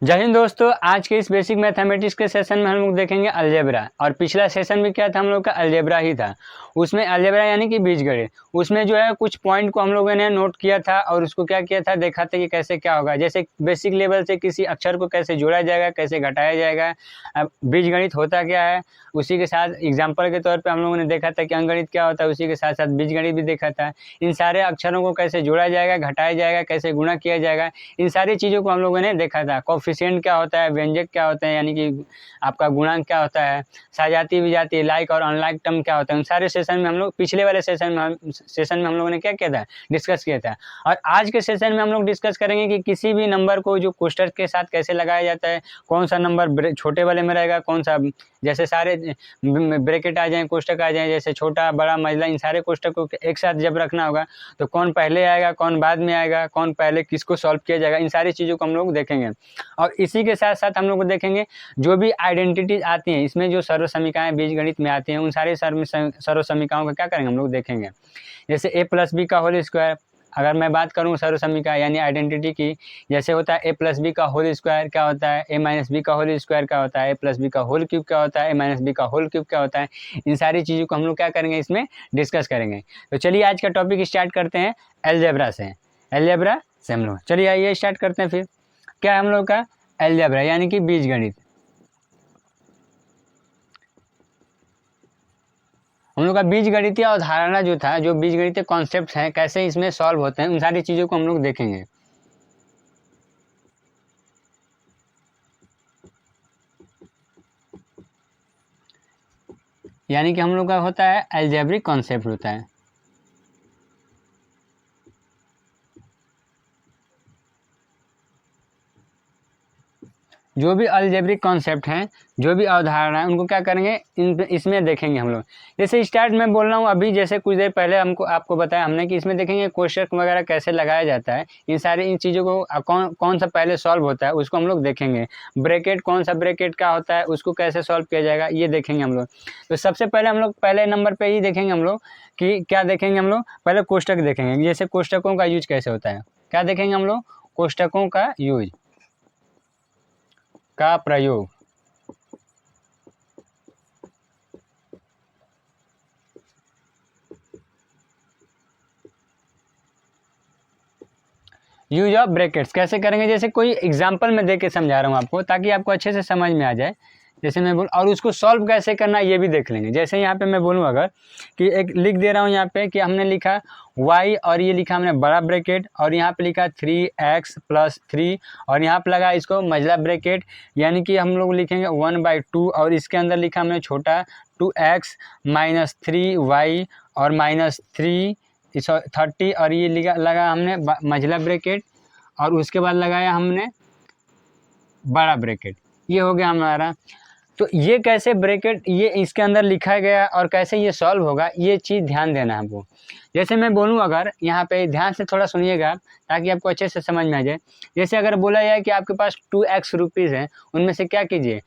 जय हिंद दोस्तों। आज के इस बेसिक मैथमेटिक्स के सेशन में हम लोग देखेंगे अलजेब्रा। और पिछला सेशन भी क्या था, हम लोग का अलजेब्रा ही था। उसमें अलजेब्रा यानी कि बीजगणित, उसमें जो है कुछ पॉइंट को हम लोगों ने नोट किया था और उसको क्या किया था, देखा था कि कैसे क्या होगा। जैसे बेसिक लेवल से किसी अक्षर को कैसे जोड़ा जाएगा, कैसे घटाया जाएगा। अब बीजगणित होता क्या है, उसी के साथ एग्जाम्पल के तौर पर हम लोगों ने देखा था कि अंकगणित क्या होता है, उसी के साथ साथ बीजगणित भी देखा था। इन सारे अक्षरों को कैसे जोड़ा जाएगा, घटाया जाएगा, कैसे गुणा किया जाएगा, इन सारी चीज़ों को हम लोगों ने देखा था। कोफिशिएंट क्या होता है, व्यंजक क्या होते हैं, यानी कि आपका गुणांक क्या होता है, सजाती विजाती, लाइक और अनलाइक टर्म क्या होता है। उन सारे सेशन में हम लोग पिछले वाले सेशन में हम लोगों ने क्या किया था, डिस्कस किया था। और आज के सेशन में हम लोग डिस्कस करेंगे कि किसी भी नंबर को जो कोष्ठक के साथ कैसे लगाया जाता है, कौन सा नंबर छोटे वाले में रहेगा, कौन सा, जैसे सारे ब्रैकेट आ जाएं, कोष्ठक आ जाएं, जैसे छोटा बड़ा मझला, इन सारे कोष्ठक को एक साथ जब रखना होगा तो कौन पहले आएगा, कौन बाद में आएगा, कौन पहले किसको सॉल्व किया जाएगा, इन सारी चीज़ों को हम लोग देखेंगे। और इसी के साथ साथ हम लोग देखेंगे जो भी आइडेंटिटीज आती हैं, इसमें जो सर्व समीकरण बीजगणित में आती हैं, उन सारे सर्व समीकरणों का क्या करेंगे हम लोग देखेंगे। जैसे a प्लस बी का होल स्क्वायर, अगर मैं बात करूँ सर्व समीकरण यानी आइडेंटिटी की, जैसे होता है a प्लस बी का होल स्क्वायर क्या होता है, a माइनस बी का होल स्क्वायर क्या होता है, a प्लस बी का होल क्यूब क्या होता है, a माइनस बी का होल क्यूब क्या होता है। इन सारी चीज़ों को हम लोग क्या करेंगे, इसमें डिस्कस करेंगे। तो चलिए आज का टॉपिक स्टार्ट करते हैं अलजेब्रा से। अलजेब्रा से हम लोग चलिए आइए स्टार्ट करते हैं। फिर क्या है हम लोग का अलजेब्रा यानी कि बीजगणित। हम लोग का बीजगणितीय अवधारणा जो था, जो बीजगणितीय कॉन्सेप्ट हैं, कैसे इसमें सॉल्व होते हैं, उन सारी चीज़ों को हम लोग देखेंगे। यानी कि हम लोग का होता है अलजेब्रिक कॉन्सेप्ट होता है। जो भी अलजेब्रिक कॉन्सेप्ट हैं, जो भी अवधारणा है, उनको क्या करेंगे, इसमें देखेंगे हम लोग। जैसे स्टार्ट में बोल रहा हूँ अभी, जैसे कुछ देर पहले आपको बताया हमने कि इसमें देखेंगे कोष्ठक वगैरह कैसे लगाया जाता है। इन चीज़ों को कौन सा पहले सॉल्व होता है उसको हम लोग देखेंगे। ब्रैकेट कौन सा ब्रैकेट क्या होता है, उसको कैसे सॉल्व किया जाएगा, ये देखेंगे हम लोग। तो सबसे पहले हम लोग पहले नंबर पर ही देखेंगे हम लोग कि क्या देखेंगे, हम लोग पहले कोष्ठक देखेंगे। जैसे कोष्ठकों का यूज कैसे होता है, क्या देखेंगे हम लोग, कोष्ठकों का यूज का प्रयोग। यूज ऑफ ब्रैकेट्स कैसे करेंगे, जैसे कोई एग्जांपल में दे के समझा रहा हूँ आपको, ताकि आपको अच्छे से समझ में आ जाए। जैसे मैं बोल, और उसको सॉल्व कैसे करना ये भी देख लेंगे। जैसे यहाँ पे मैं बोलूँ अगर कि एक लिख दे रहा हूँ यहाँ पे कि हमने लिखा y, और ये लिखा हमने बड़ा ब्रैकेट, और यहाँ पे लिखा 3x + 3, और यहाँ पे लगा इसको मझला ब्रैकेट, यानी कि हम लोग लिखेंगे 1/2, और इसके अंदर लिखा हमने छोटा 2x - 3y और -3 30, और ये लगा हमने मझला ब्रैकेट, और उसके बाद लगाया हमने बड़ा ब्रैकेट। ये हो गया हमारा। तो ये कैसे ब्रैकेट ये इसके अंदर लिखा गया और कैसे ये सॉल्व होगा, ये चीज़ ध्यान देना है हमको। जैसे मैं बोलूँ अगर यहाँ पे ध्यान से थोड़ा सुनिएगा ताकि आपको अच्छे से समझ में आ जाए। जैसे अगर बोला जाए कि आपके पास 2x रुपीज़ हैं, उनमें से क्या कीजिए,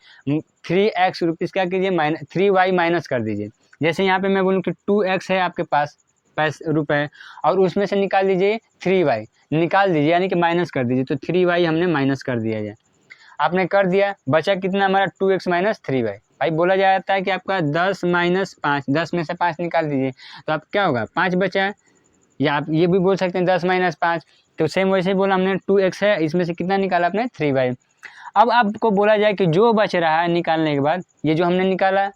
3x रुपीज़ क्या कीजिए, 3y माइनस कर दीजिए। जैसे यहाँ पे मैं बोलूँ कि 2x है आपके पास पैसे रुपए, और उसमें से निकाल दीजिए 3y, निकाल दीजिए यानी कि माइनस कर दीजिए। तो 3y हमने माइनस कर दिया है, आपने कर दिया। बचा कितना हमारा 2x - 3y। भाई बोला जाता है कि आपका 10 - 5, 10 में से 5 निकाल दीजिए, तो आप क्या होगा, 5 बचा है। या आप ये भी बोल सकते हैं 10 - 5। तो सेम वैसे ही बोला हमने 2x है, इसमें से कितना निकाला आपने 3y। अब आपको बोला जाए कि जो बच रहा है निकालने के बाद, ये जो हमने निकाला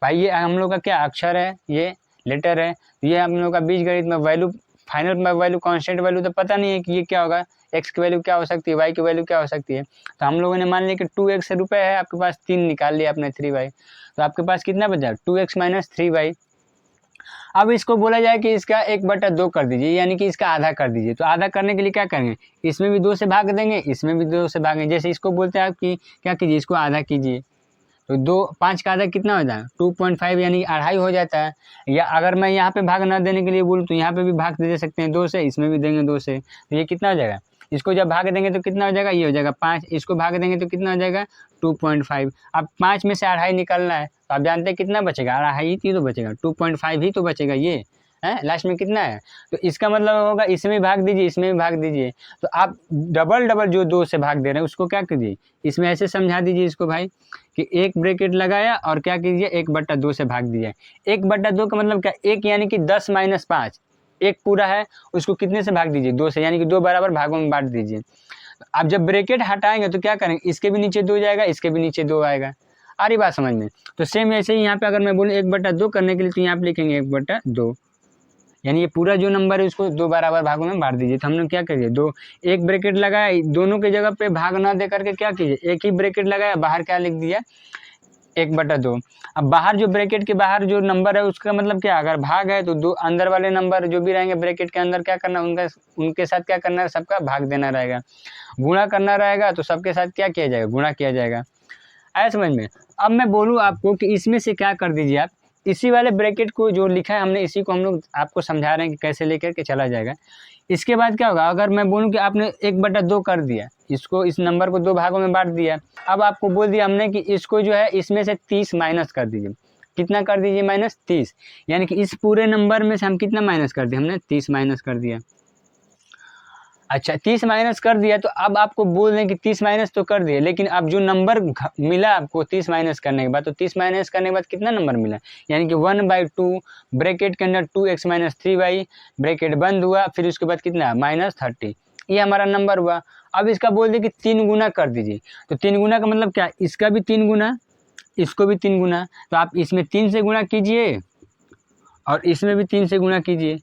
भाई, ये हम लोग का क्या अक्षर है, ये लेटर है। ये हम लोग का बीजगणित में वैल्यू, फाइनल में वैल्यू, कांस्टेंट वैल्यू तो पता नहीं है कि ये क्या होगा, x की वैल्यू क्या हो सकती है, y की वैल्यू क्या हो सकती है। तो हम लोगों ने मान लिया कि 2x रुपये है आपके पास, 3 निकाल लिया आपने 3y, तो आपके पास कितना बचा 2x - 3y। अब इसको बोला जाए कि इसका 1/2 कर दीजिए, यानी कि इसका आधा कर दीजिए। तो आधा करने के लिए क्या करेंगे, इसमें भी 2 से भाग देंगे, इसमें भी 2 से भागेंगे। जैसे इसको बोलते हैं आप कि क्या कीजिए, इसको आधा कीजिए। तो 5 का आधा कितना हो जाएगा 2.5, यानी 2.5 हो जाता है। या अगर मैं यहाँ पे भाग ना देने के लिए बोलूँ तो यहाँ पे भी भाग दे सकते हैं 2 से, इसमें भी देंगे 2 से। तो ये कितना हो जाएगा, इसको जब भाग देंगे तो कितना हो जाएगा, ये हो जाएगा 5। इसको भाग देंगे तो कितना हो जाएगा 2.5। अब 5 में से 2.5 निकालना है, तो आप जानते हैं कितना बचेगा, 2.5 ही तो बचेगा, 2.5 ही तो बचेगा ये। है, लास्ट में कितना है, तो इसका मतलब होगा इसमें भी भाग दीजिए, इसमें भी भाग दीजिए। तो आप डबल डबल जो 2 से भाग दे रहे हैं उसको क्या कीजिए, इसमें ऐसे समझा दीजिए इसको भाई कि एक ब्रैकेट लगाया और क्या कीजिए 1/2 से भाग दिया। 1/2 का मतलब क्या, 1 यानी कि 10 - 5, एक पूरा है उसको कितने से भाग दीजिए, 2 से, यानी कि 2 बराबर भागों में बांट दीजिए। आप जब ब्रैकेट हटाएंगे तो क्या करेंगे, इसके भी नीचे 2 जाएगा, इसके भी नीचे 2 आएगा। आ रही बात समझ में। तो सेम ऐसे ही यहाँ पे अगर मैं बोलूँ 1/2 करने के लिए, तो यहाँ पे लिखेंगे 1/2, यानी ये पूरा जो नंबर है उसको 2 बराबर भागों में बांट दीजिए। तो हम लोग क्या करिए, दो एक ब्रैकेट लगाया, दोनों की जगह पे भाग ना दे करके क्या कीजिए, एक ही ब्रैकेट लगाया, बाहर क्या लिख दिया 1/2। अब बाहर जो ब्रैकेट के बाहर जो नंबर है उसका मतलब क्या, अगर भाग है तो 2 अंदर वाले नंबर जो भी रहेंगे ब्रैकेट के अंदर क्या करना, उनके साथ क्या करना है, सबका भाग देना रहेगा। गुणा करना रहेगा तो सबके साथ क्या किया जाएगा, गुणा किया जाएगा। आया समझ में। अब मैं बोलूँ आपको कि इसमें से क्या कर दीजिए आप, इसी वाले ब्रैकेट को जो लिखा है हमने, इसी को हम लोग आपको समझा रहे हैं कि कैसे लेकर के चला जाएगा। इसके बाद क्या होगा, अगर मैं बोलूँ कि आपने 1/2 कर दिया, इसको, इस नंबर को 2 भागों में बांट दिया। अब आपको बोल दिया हमने कि इसको जो है इसमें से 30 माइनस कर दीजिए। कितना कर दीजिए, -30, यानी कि इस पूरे नंबर में से हम कितना माइनस कर दिए, हमने 30 माइनस कर दिया। अच्छा 30 माइनस कर दिया, तो अब आपको बोल दें कि 30 माइनस तो कर दिए, लेकिन अब जो नंबर मिला आपको 30 माइनस करने के बाद, तो 30 माइनस करने के बाद कितना नंबर मिला, यानी कि 1/2 ब्रैकेट के अंदर 2x - 3y, ब्रैकेट बंद हुआ, फिर उसके बाद कितना -30, ये हमारा नंबर हुआ। अब इसका बोल दिए कि 3 गुना कर दीजिए। तो 3 गुना का मतलब क्या, इसका भी 3 गुना, इसको भी 3 गुना। तो आप इसमें 3 से गुणा कीजिए और इसमें भी 3 से गुणा कीजिए।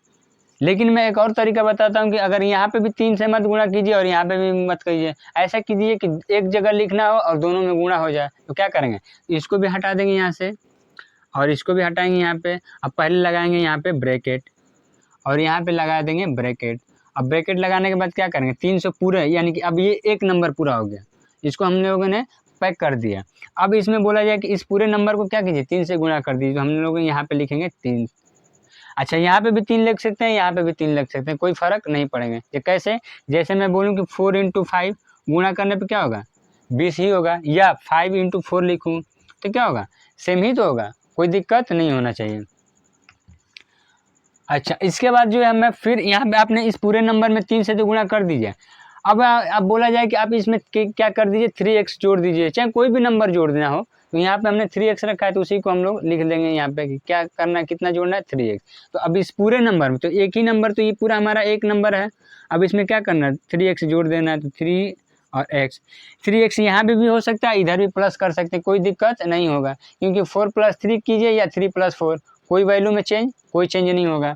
लेकिन मैं एक और तरीका बताता हूँ कि अगर यहाँ पे भी 3 से मत गुणा कीजिए और यहाँ पे भी मत कीजिए, ऐसा कीजिए कि एक जगह लिखना हो और दोनों में गुणा हो जाए। तो क्या करेंगे, इसको भी हटा देंगे यहाँ से और इसको भी हटाएंगे यहाँ पे। अब पहले लगाएंगे यहाँ पे ब्रैकेट और यहाँ पे लगा देंगे ब्रैकेट। अब ब्रैकेट लगाने के बाद क्या करेंगे, 300 पूरे, यानी कि अब ये एक नंबर पूरा हो गया, इसको हम लोगों ने पैक कर दिया। अब इसमें बोला जाए कि इस पूरे नंबर को क्या कीजिए, 3 से गुणा कर दीजिए। तो हम लोग यहाँ पे लिखेंगे 3। अच्छा यहाँ पे भी 3 लिख सकते हैं, यहाँ पे भी 3 लिख सकते हैं, कोई फ़र्क नहीं पड़ेंगे। ये कैसे, जैसे मैं बोलूँ कि 4 × 5 गुणा करने पे क्या होगा, 20 ही होगा, या 5 × 4 लिखूँ तो क्या होगा, सेम ही तो होगा, कोई दिक्कत नहीं होना चाहिए। अच्छा इसके बाद जो है मैं फिर यहाँ पे आपने इस पूरे नंबर में 3 से तो गुणा कर दीजिए। अब बोला जाए कि आप इसमें क्या कर दीजिए, 3x जोड़ दीजिए, चाहे कोई भी नंबर जोड़ देना हो। तो यहाँ पे हमने 3x रखा है तो उसी को हम लोग लिख देंगे यहाँ पे कि क्या करना है, कितना जोड़ना है, 3x। तो अब इस पूरे नंबर में तो एक ही नंबर, तो ये पूरा हमारा एक नंबर है। अब इसमें क्या करना है, 3x जोड़ देना है। तो 3 और x, 3x यहाँ पे भी हो सकता है, इधर भी प्लस कर सकते हैं, कोई दिक्कत नहीं होगा, क्योंकि 4 + 3 कीजिए या 3 + 4, कोई वैल्यू में कोई चेंज नहीं होगा।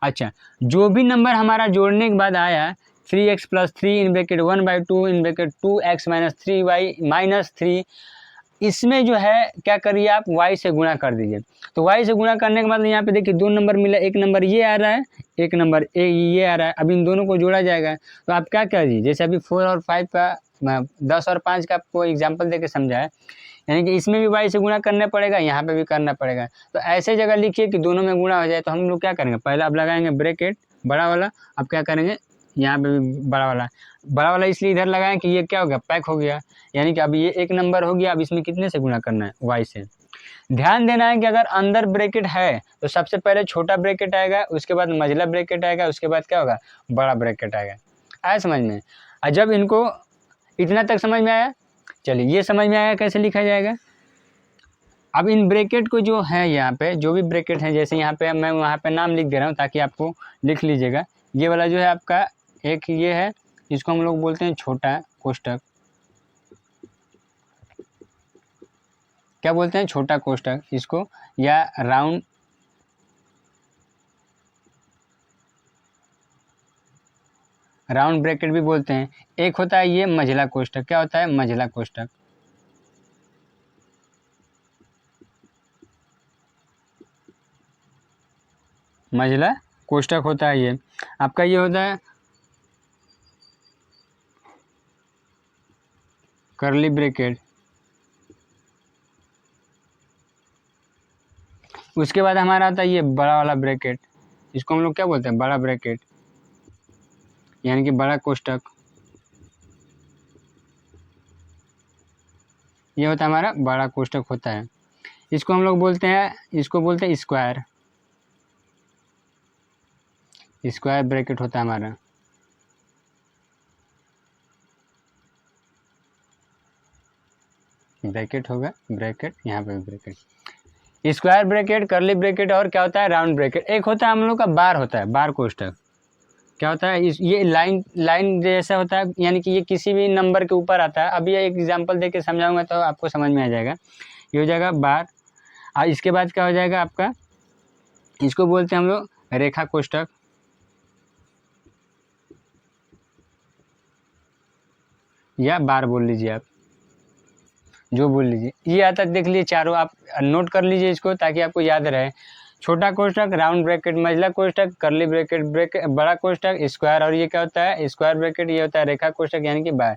अच्छा जो भी नंबर हमारा जोड़ने के बाद आया 3x + 3 in bracket 1/2 in bracket 2x - 3y - 3, इसमें जो है क्या करिए आप y से गुणा कर दीजिए। तो y से गुणा करने के बाद यहाँ पे देखिए 2 नंबर मिला, एक नंबर ये आ रहा है, एक नंबर ये आ रहा है। अब इन दोनों को जोड़ा जाएगा। तो आप क्या करिए, जैसे अभी 4 और 5 का 10 और 5 का आपको एग्जाम्पल दे के समझाया, यानी कि इसमें भी y से गुणा करना पड़ेगा, यहाँ पे भी करना पड़ेगा। तो ऐसे जगह लिखिए कि दोनों में गुणा हो जाए। तो हम लोग क्या करेंगे, पहले अब लगाएंगे ब्रैकेट बड़ा वाला, अब क्या करेंगे यहाँ पे भी बड़ा वाला इसलिए इधर लगाएं कि ये क्या हो गया, पैक हो गया, यानी कि अब ये एक नंबर हो गया। अब इसमें कितने से गुणा करना है, y से। ध्यान देना है कि अगर अंदर ब्रैकेट है तो सबसे पहले छोटा ब्रैकेट आएगा, उसके बाद मझला ब्रैकेट आएगा, उसके बाद क्या होगा, बड़ा ब्रैकेट आएगा। आया समझ में। और जब इनको इतना तक समझ में आया, चलिए ये समझ में आया कैसे लिखा जाएगा। अब इन ब्रैकेट को जो है यहाँ पे जो भी ब्रैकेट है, जैसे यहाँ पे मैं वहाँ पे नाम लिख दे रहा हूँ ताकि आपको लिख लीजिएगा। ये वाला जो है आपका एक ये है, इसको हम लोग बोलते हैं छोटा कोष्ठक। क्या बोलते हैं, छोटा कोष्ठक इसको, या राउंड ब्रैकेट भी बोलते हैं। एक होता है ये मझला कोष्ठक। क्या होता है, मझला कोष्ठक। मझला कोष्ठक होता है ये आपका, ये होता है करली ब्रैकेट। उसके बाद हमारा आता है ये बड़ा वाला ब्रैकेट, इसको हम लोग क्या बोलते हैं, बड़ा ब्रैकेट, यानी कि बड़ा कोष्ठक। ये होता है हमारा बड़ा कोष्ठक होता है। इसको हम लोग बोलते हैं, इसको बोलते हैं स्क्वायर। स्क्वायर ब्रैकेट होता है हमारा, ब्रैकेट होगा, ब्रैकेट यहाँ पे ब्रैकेट, स्क्वायर ब्रैकेट, करली ब्रैकेट, और क्या होता है राउंड ब्रैकेट। एक होता है हम लोग का बार होता है, बार कोष्ठक। क्या होता है ये लाइन लाइन जैसा होता है, यानी कि ये किसी भी नंबर के ऊपर आता है। अभी ये एक एग्जांपल देके समझाऊंगा तो आपको समझ में आ जाएगा। ये हो जाएगा बार, और इसके बाद क्या हो जाएगा आपका, इसको बोलते हैं हम लोग रेखा कोष्ठक, या बार बोल लीजिए आप, जो बोल लीजिए। ये आता है, देख लीजिए चारों, आप नोट कर लीजिए इसको ताकि आपको याद रहे। छोटा कोष्ठक राउंड ब्रैकेट, मझला कोष्ठक करली ब्रैकेट, बड़ा कोष्ठक स्क्वायर, और ये क्या होता है स्क्वायर ब्रैकेट, ये होता है रेखा कोष्ठक यानी कि बार।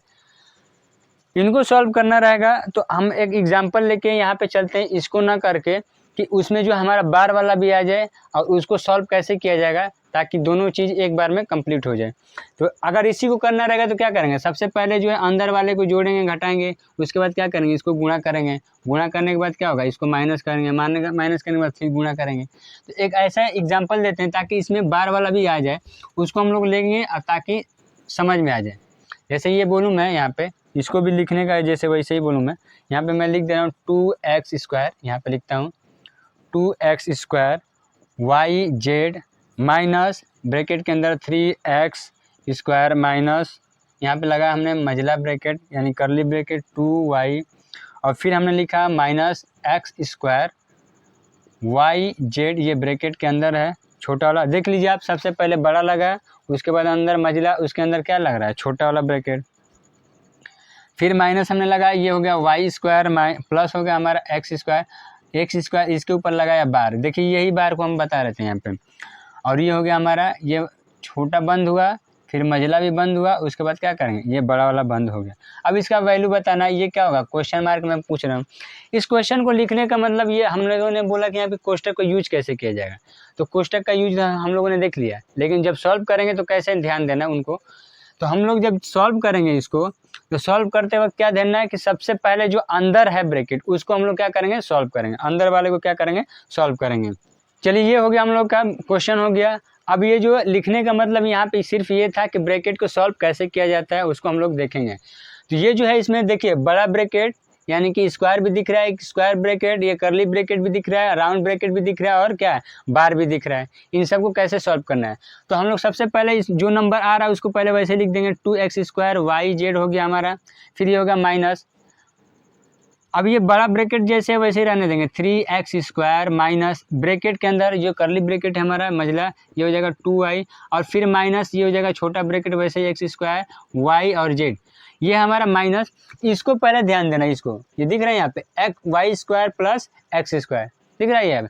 इनको सॉल्व करना रहेगा तो हम एक एग्जांपल लेके यहाँ पे चलते हैं, इसको ना करके कि उसमें जो हमारा बार वाला भी आ जाए, और उसको सॉल्व कैसे किया जाएगा ताकि दोनों चीज़ एक बार में कंप्लीट हो जाए। तो अगर इसी को करना रहेगा तो क्या करेंगे, सबसे पहले जो है अंदर वाले को जोड़ेंगे घटाएंगे, उसके बाद क्या करेंगे इसको गुणा करेंगे, गुणा करने के बाद क्या होगा इसको माइनस करेंगे, माइनस करने के बाद फिर गुणा करेंगे। तो एक ऐसा एग्जाम्पल देते हैं ताकि इसमें बार वाला भी आ जाए, उसको हम लोग लेंगे ताकि समझ में आ जाए। जैसे ये बोलूँ मैं यहाँ पे, इसको भी लिखने का है जैसे वैसे ही बोलूँ मैं। यहाँ पे मैं लिख दे रहा हूँ 2x², यहाँ पे लिखता हूँ 2x² yz माइनस ब्रैकेट के अंदर 3x² माइनस, यहाँ पे लगा हमने मझला ब्रैकेट यानी करली ब्रैकेट 2y, और फिर हमने लिखा माइनस x² yz, ये ब्रैकेट के अंदर है छोटा वाला। देख लीजिए आप, सबसे पहले बड़ा लगा, उसके बाद अंदर मझला, उसके अंदर क्या लग रहा है छोटा वाला ब्रैकेट, फिर माइनस हमने लगाया, ये हो गया y² प्लस हो गया हमारा x², इसके ऊपर लगाया बार। देखिए यही बार को हम बता रहे थे यहाँ पे, और ये हो गया हमारा, ये छोटा बंद हुआ, फिर मझला भी बंद हुआ, उसके बाद क्या करेंगे ये बड़ा वाला बंद हो गया। अब इसका वैल्यू बताना है, ये क्या होगा क्वेश्चन मार्क में पूछ रहा हूँ। इस क्वेश्चन को लिखने का मतलब ये हम लोगों ने बोला कि यहाँ पे कोष्टक को यूज कैसे किया जाएगा, तो कोष्टक का यूज हम लोगों ने देख लिया, लेकिन जब सॉल्व करेंगे तो कैसे ध्यान देना उनको। तो हम लोग जब सॉल्व करेंगे इसको, तो सॉल्व करते वक्त क्या ध्यान है कि सबसे पहले जो अंदर है ब्रैकेट उसको हम लोग क्या करेंगे सॉल्व करेंगे, अंदर वाले को क्या करेंगे सॉल्व करेंगे। चलिए ये हो गया हम लोग का क्वेश्चन हो गया। अब ये जो लिखने का मतलब यहाँ पे सिर्फ ये था कि ब्रैकेट को सॉल्व कैसे किया जाता है उसको हम लोग देखेंगे। तो ये जो है इसमें देखिए बड़ा ब्रैकेट यानी कि स्क्वायर भी दिख रहा है, स्क्वायर ब्रैकेट, ये करली ब्रैकेट भी दिख रहा है, राउंड ब्रैकेट भी दिख रहा है, और क्या है बार भी दिख रहा है। इन सबको कैसे सॉल्व करना है, तो हम लोग सबसे पहले जो नंबर आ रहा है उसको पहले वैसे लिख देंगे, 2x² yz हो गया हमारा, फिर ये होगा माइनस। अब ये बड़ा ब्रैकेट जैसे वैसे ही रहने देंगे, 3x² माइनस ब्रैकेट के अंदर जो करली ब्रैकेट है हमारा मझला, ये हो जाएगा 2y, और फिर माइनस ये हो जाएगा छोटा ब्रैकेट वैसे ही x² y और z, ये हमारा माइनस। इसको पहले ध्यान देना, इसको ये दिख रहा है यहाँ पे y² प्लस x² दिख रहा है यहाँ पे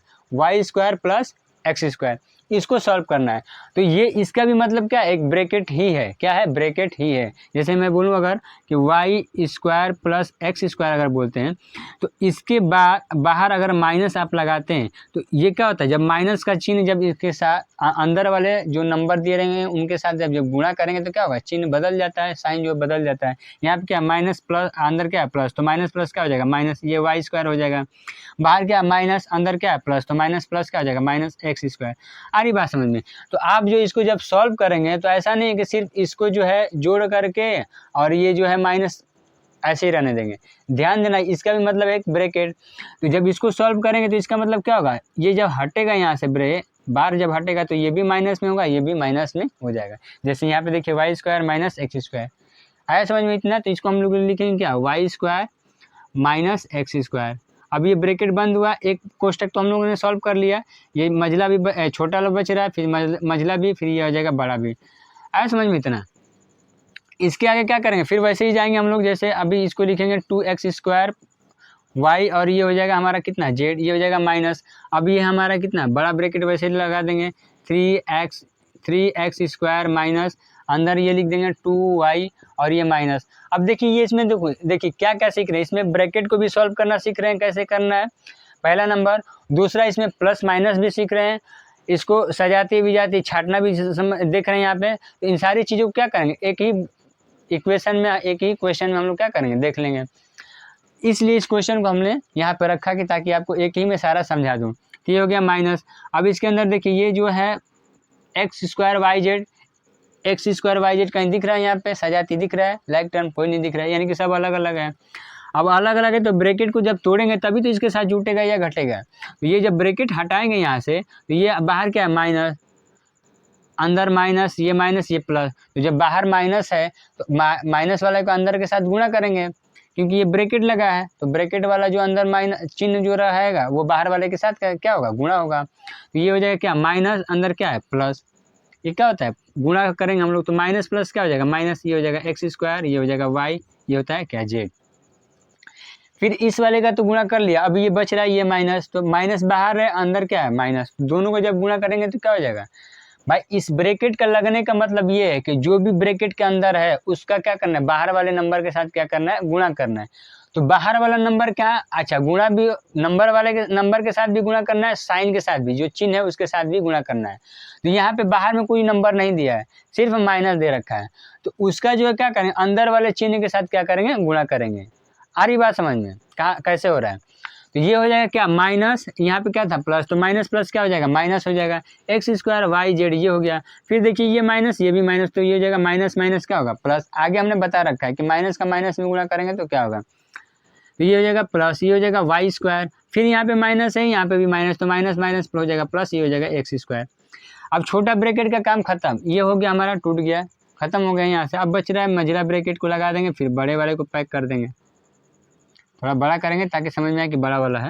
y² प्लस x², इसको सॉल्व करना है। तो ये इसका भी मतलब क्या है एक ब्रैकेट ही है, क्या है ब्रैकेट ही है। जैसे मैं बोलूँ अगर कि y² प्लस x² अगर बोलते हैं तो इसके बाहर अगर माइनस आप लगाते हैं तो ये क्या होता है, जब माइनस का चिन्ह जब इसके साथ अंदर वाले जो नंबर दिए रहेंगे उनके साथ जब गुणा करेंगे तो क्या होगा चिन्ह बदल जाता है, साइन जो बदल जाता है। यहाँ पे क्या माइनस प्लस, अंदर क्या है प्लस, तो माइनस प्लस क्या हो जाएगा माइनस, ये y² हो जाएगा, बाहर क्या माइनस, अंदर क्या है प्लस, तो माइनस प्लस क्या हो जाएगा माइनस x²। आ रही बात समझ में। तो आप जो इसको जब सॉल्व करेंगे तो ऐसा नहीं है कि सिर्फ इसको जो है जोड़ करके और ये जो है माइनस ऐसे ही रहने देंगे, ध्यान देना इसका भी मतलब एक ब्रैकेट। तो जब इसको सॉल्व करेंगे तो इसका मतलब क्या होगा, ये जब हटेगा यहाँ से बार जब हटेगा तो ये भी माइनस में होगा, ये भी माइनस में हो जाएगा। जैसे यहाँ पे देखिए y² माइनस x², आया समझ में इतना। तो इसको हम लोग लिखेंगे क्या y² माइनस x²। अब ये ब्रैकेट बंद हुआ, एक कोष्टक तो हम लोगों ने सॉल्व कर लिया, ये मझला भी छोटा वाला बच रहा है, फिर मझला भी, फिर ये हो जाएगा बड़ा भी। आया समझ में इतना। इसके आगे क्या करेंगे, फिर वैसे ही जाएंगे हम लोग, जैसे अभी इसको लिखेंगे 2x² y, और ये हो जाएगा हमारा कितना z, ये हो जाएगा माइनस। अब ये हमारा कितना बड़ा ब्रैकेट वैसे ही लगा देंगे 3x² माइनस, अंदर ये लिख देंगे 2y और ये माइनस। अब देखिए ये इसमें देखिए क्या क्या सीख रहे हैं, इसमें ब्रैकेट को भी सॉल्व करना सीख रहे हैं कैसे करना है, पहला नंबर। दूसरा इसमें प्लस माइनस भी सीख रहे हैं, इसको सजाती विजाती छाटना भी देख रहे हैं यहाँ पे। तो इन सारी चीज़ों को क्या करेंगे एक ही इक्वेशन में, एक ही क्वेश्चन में हम लोग क्या करेंगे देख लेंगे। इसलिए इस क्वेश्चन को हमने यहाँ पे रखा कि ताकि आपको एक ही में सारा समझा दूँ। तो ये हो गया माइनस। अब इसके अंदर देखिए ये जो है x square y z, x square y z कहीं दिख रहा है यहाँ पे सजाती दिख रहा है, लाइक टर्म कोई नहीं दिख रहा है, यानी कि सब अलग अलग है। अब अलग अलग है तो ब्रैकेट को जब तोड़ेंगे तभी तो इसके साथ जुटेगा या घटेगा। तो ये जब ब्रैकेट हटाएंगे यहाँ से तो ये बाहर क्या है माइनस, अंदर माइनस, ये प्लस। तो जब बाहर माइनस है तो माइनस वाले को अंदर के साथ गुणा करेंगे क्योंकि ये ब्रैकेट लगा है, तो ब्रैकेट वाला जो अंदर माइनस चिन्ह जो रहेगा वो बाहर वाले के साथ क्या होगा, गुणा होगा। तो ये हो जाएगा क्या, माइनस, अंदर क्या है प्लस। ये क्या होता है, गुणा करेंगे हम लोग तो माइनस प्लस क्या हो जाएगा माइनस, ये हो जाएगा एक्स स्क्वायर, ये हो जाएगा वाई, ये होता है क्या जेड। फिर इस वाले का तो गुणा कर लिया, अब ये बच रहा है ये माइनस, तो माइनस बाहर है अंदर क्या है माइनस, दोनों को जब गुणा करेंगे तो क्या हो जाएगा भाई। इस ब्रैकेट का लगने का मतलब ये है कि जो भी ब्रैकेट के अंदर है उसका क्या करना है, बाहर वाले नंबर के साथ क्या करना है, गुणा करना है। तो बाहर वाला नंबर क्या है, अच्छा गुणा भी नंबर वाले के नंबर के साथ भी गुणा करना है, साइन के साथ भी, जो चिन्ह है उसके साथ भी गुणा करना है। तो यहाँ पे बाहर में कोई नंबर नहीं दिया है, सिर्फ माइनस दे रखा है, तो उसका जो है क्या करेंगे, अंदर वाले चिन्ह के साथ क्या करेंगे, गुणा करेंगे। आ रही बात समझ में, कहाँ कैसे हो रहा है। तो ये हो जाएगा क्या माइनस, यहाँ पे क्या था प्लस, तो माइनस प्लस क्या हो जाएगा माइनस हो जाएगा, एक्स स्क्वायर वाई जेड ये हो गया। फिर देखिए ये माइनस ये भी माइनस, तो ये हो जाएगा माइनस माइनस क्या होगा प्लस। आगे हमने बता रखा है कि माइनस का माइनस में गुणा करेंगे तो क्या होगा, तो ये हो जाएगा प्लस, ये हो जाएगा वाई स्क्वायर। फिर यहाँ पे माइनस है, यहाँ पे भी माइनस, तो माइनस माइनस हो जाएगा प्लस, ये हो जाएगा एक्स स्क्वायर। अब छोटा ब्रैकेट का काम खत्म, ये हो गया हमारा, टूट गया, खत्म हो गया यहाँ से। अब बच रहा है मझला ब्रैकेट को लगा देंगे, फिर बड़े वाले को पैक कर देंगे, थोड़ा बड़ा करेंगे ताकि समझ में आए कि बड़ा वाला है।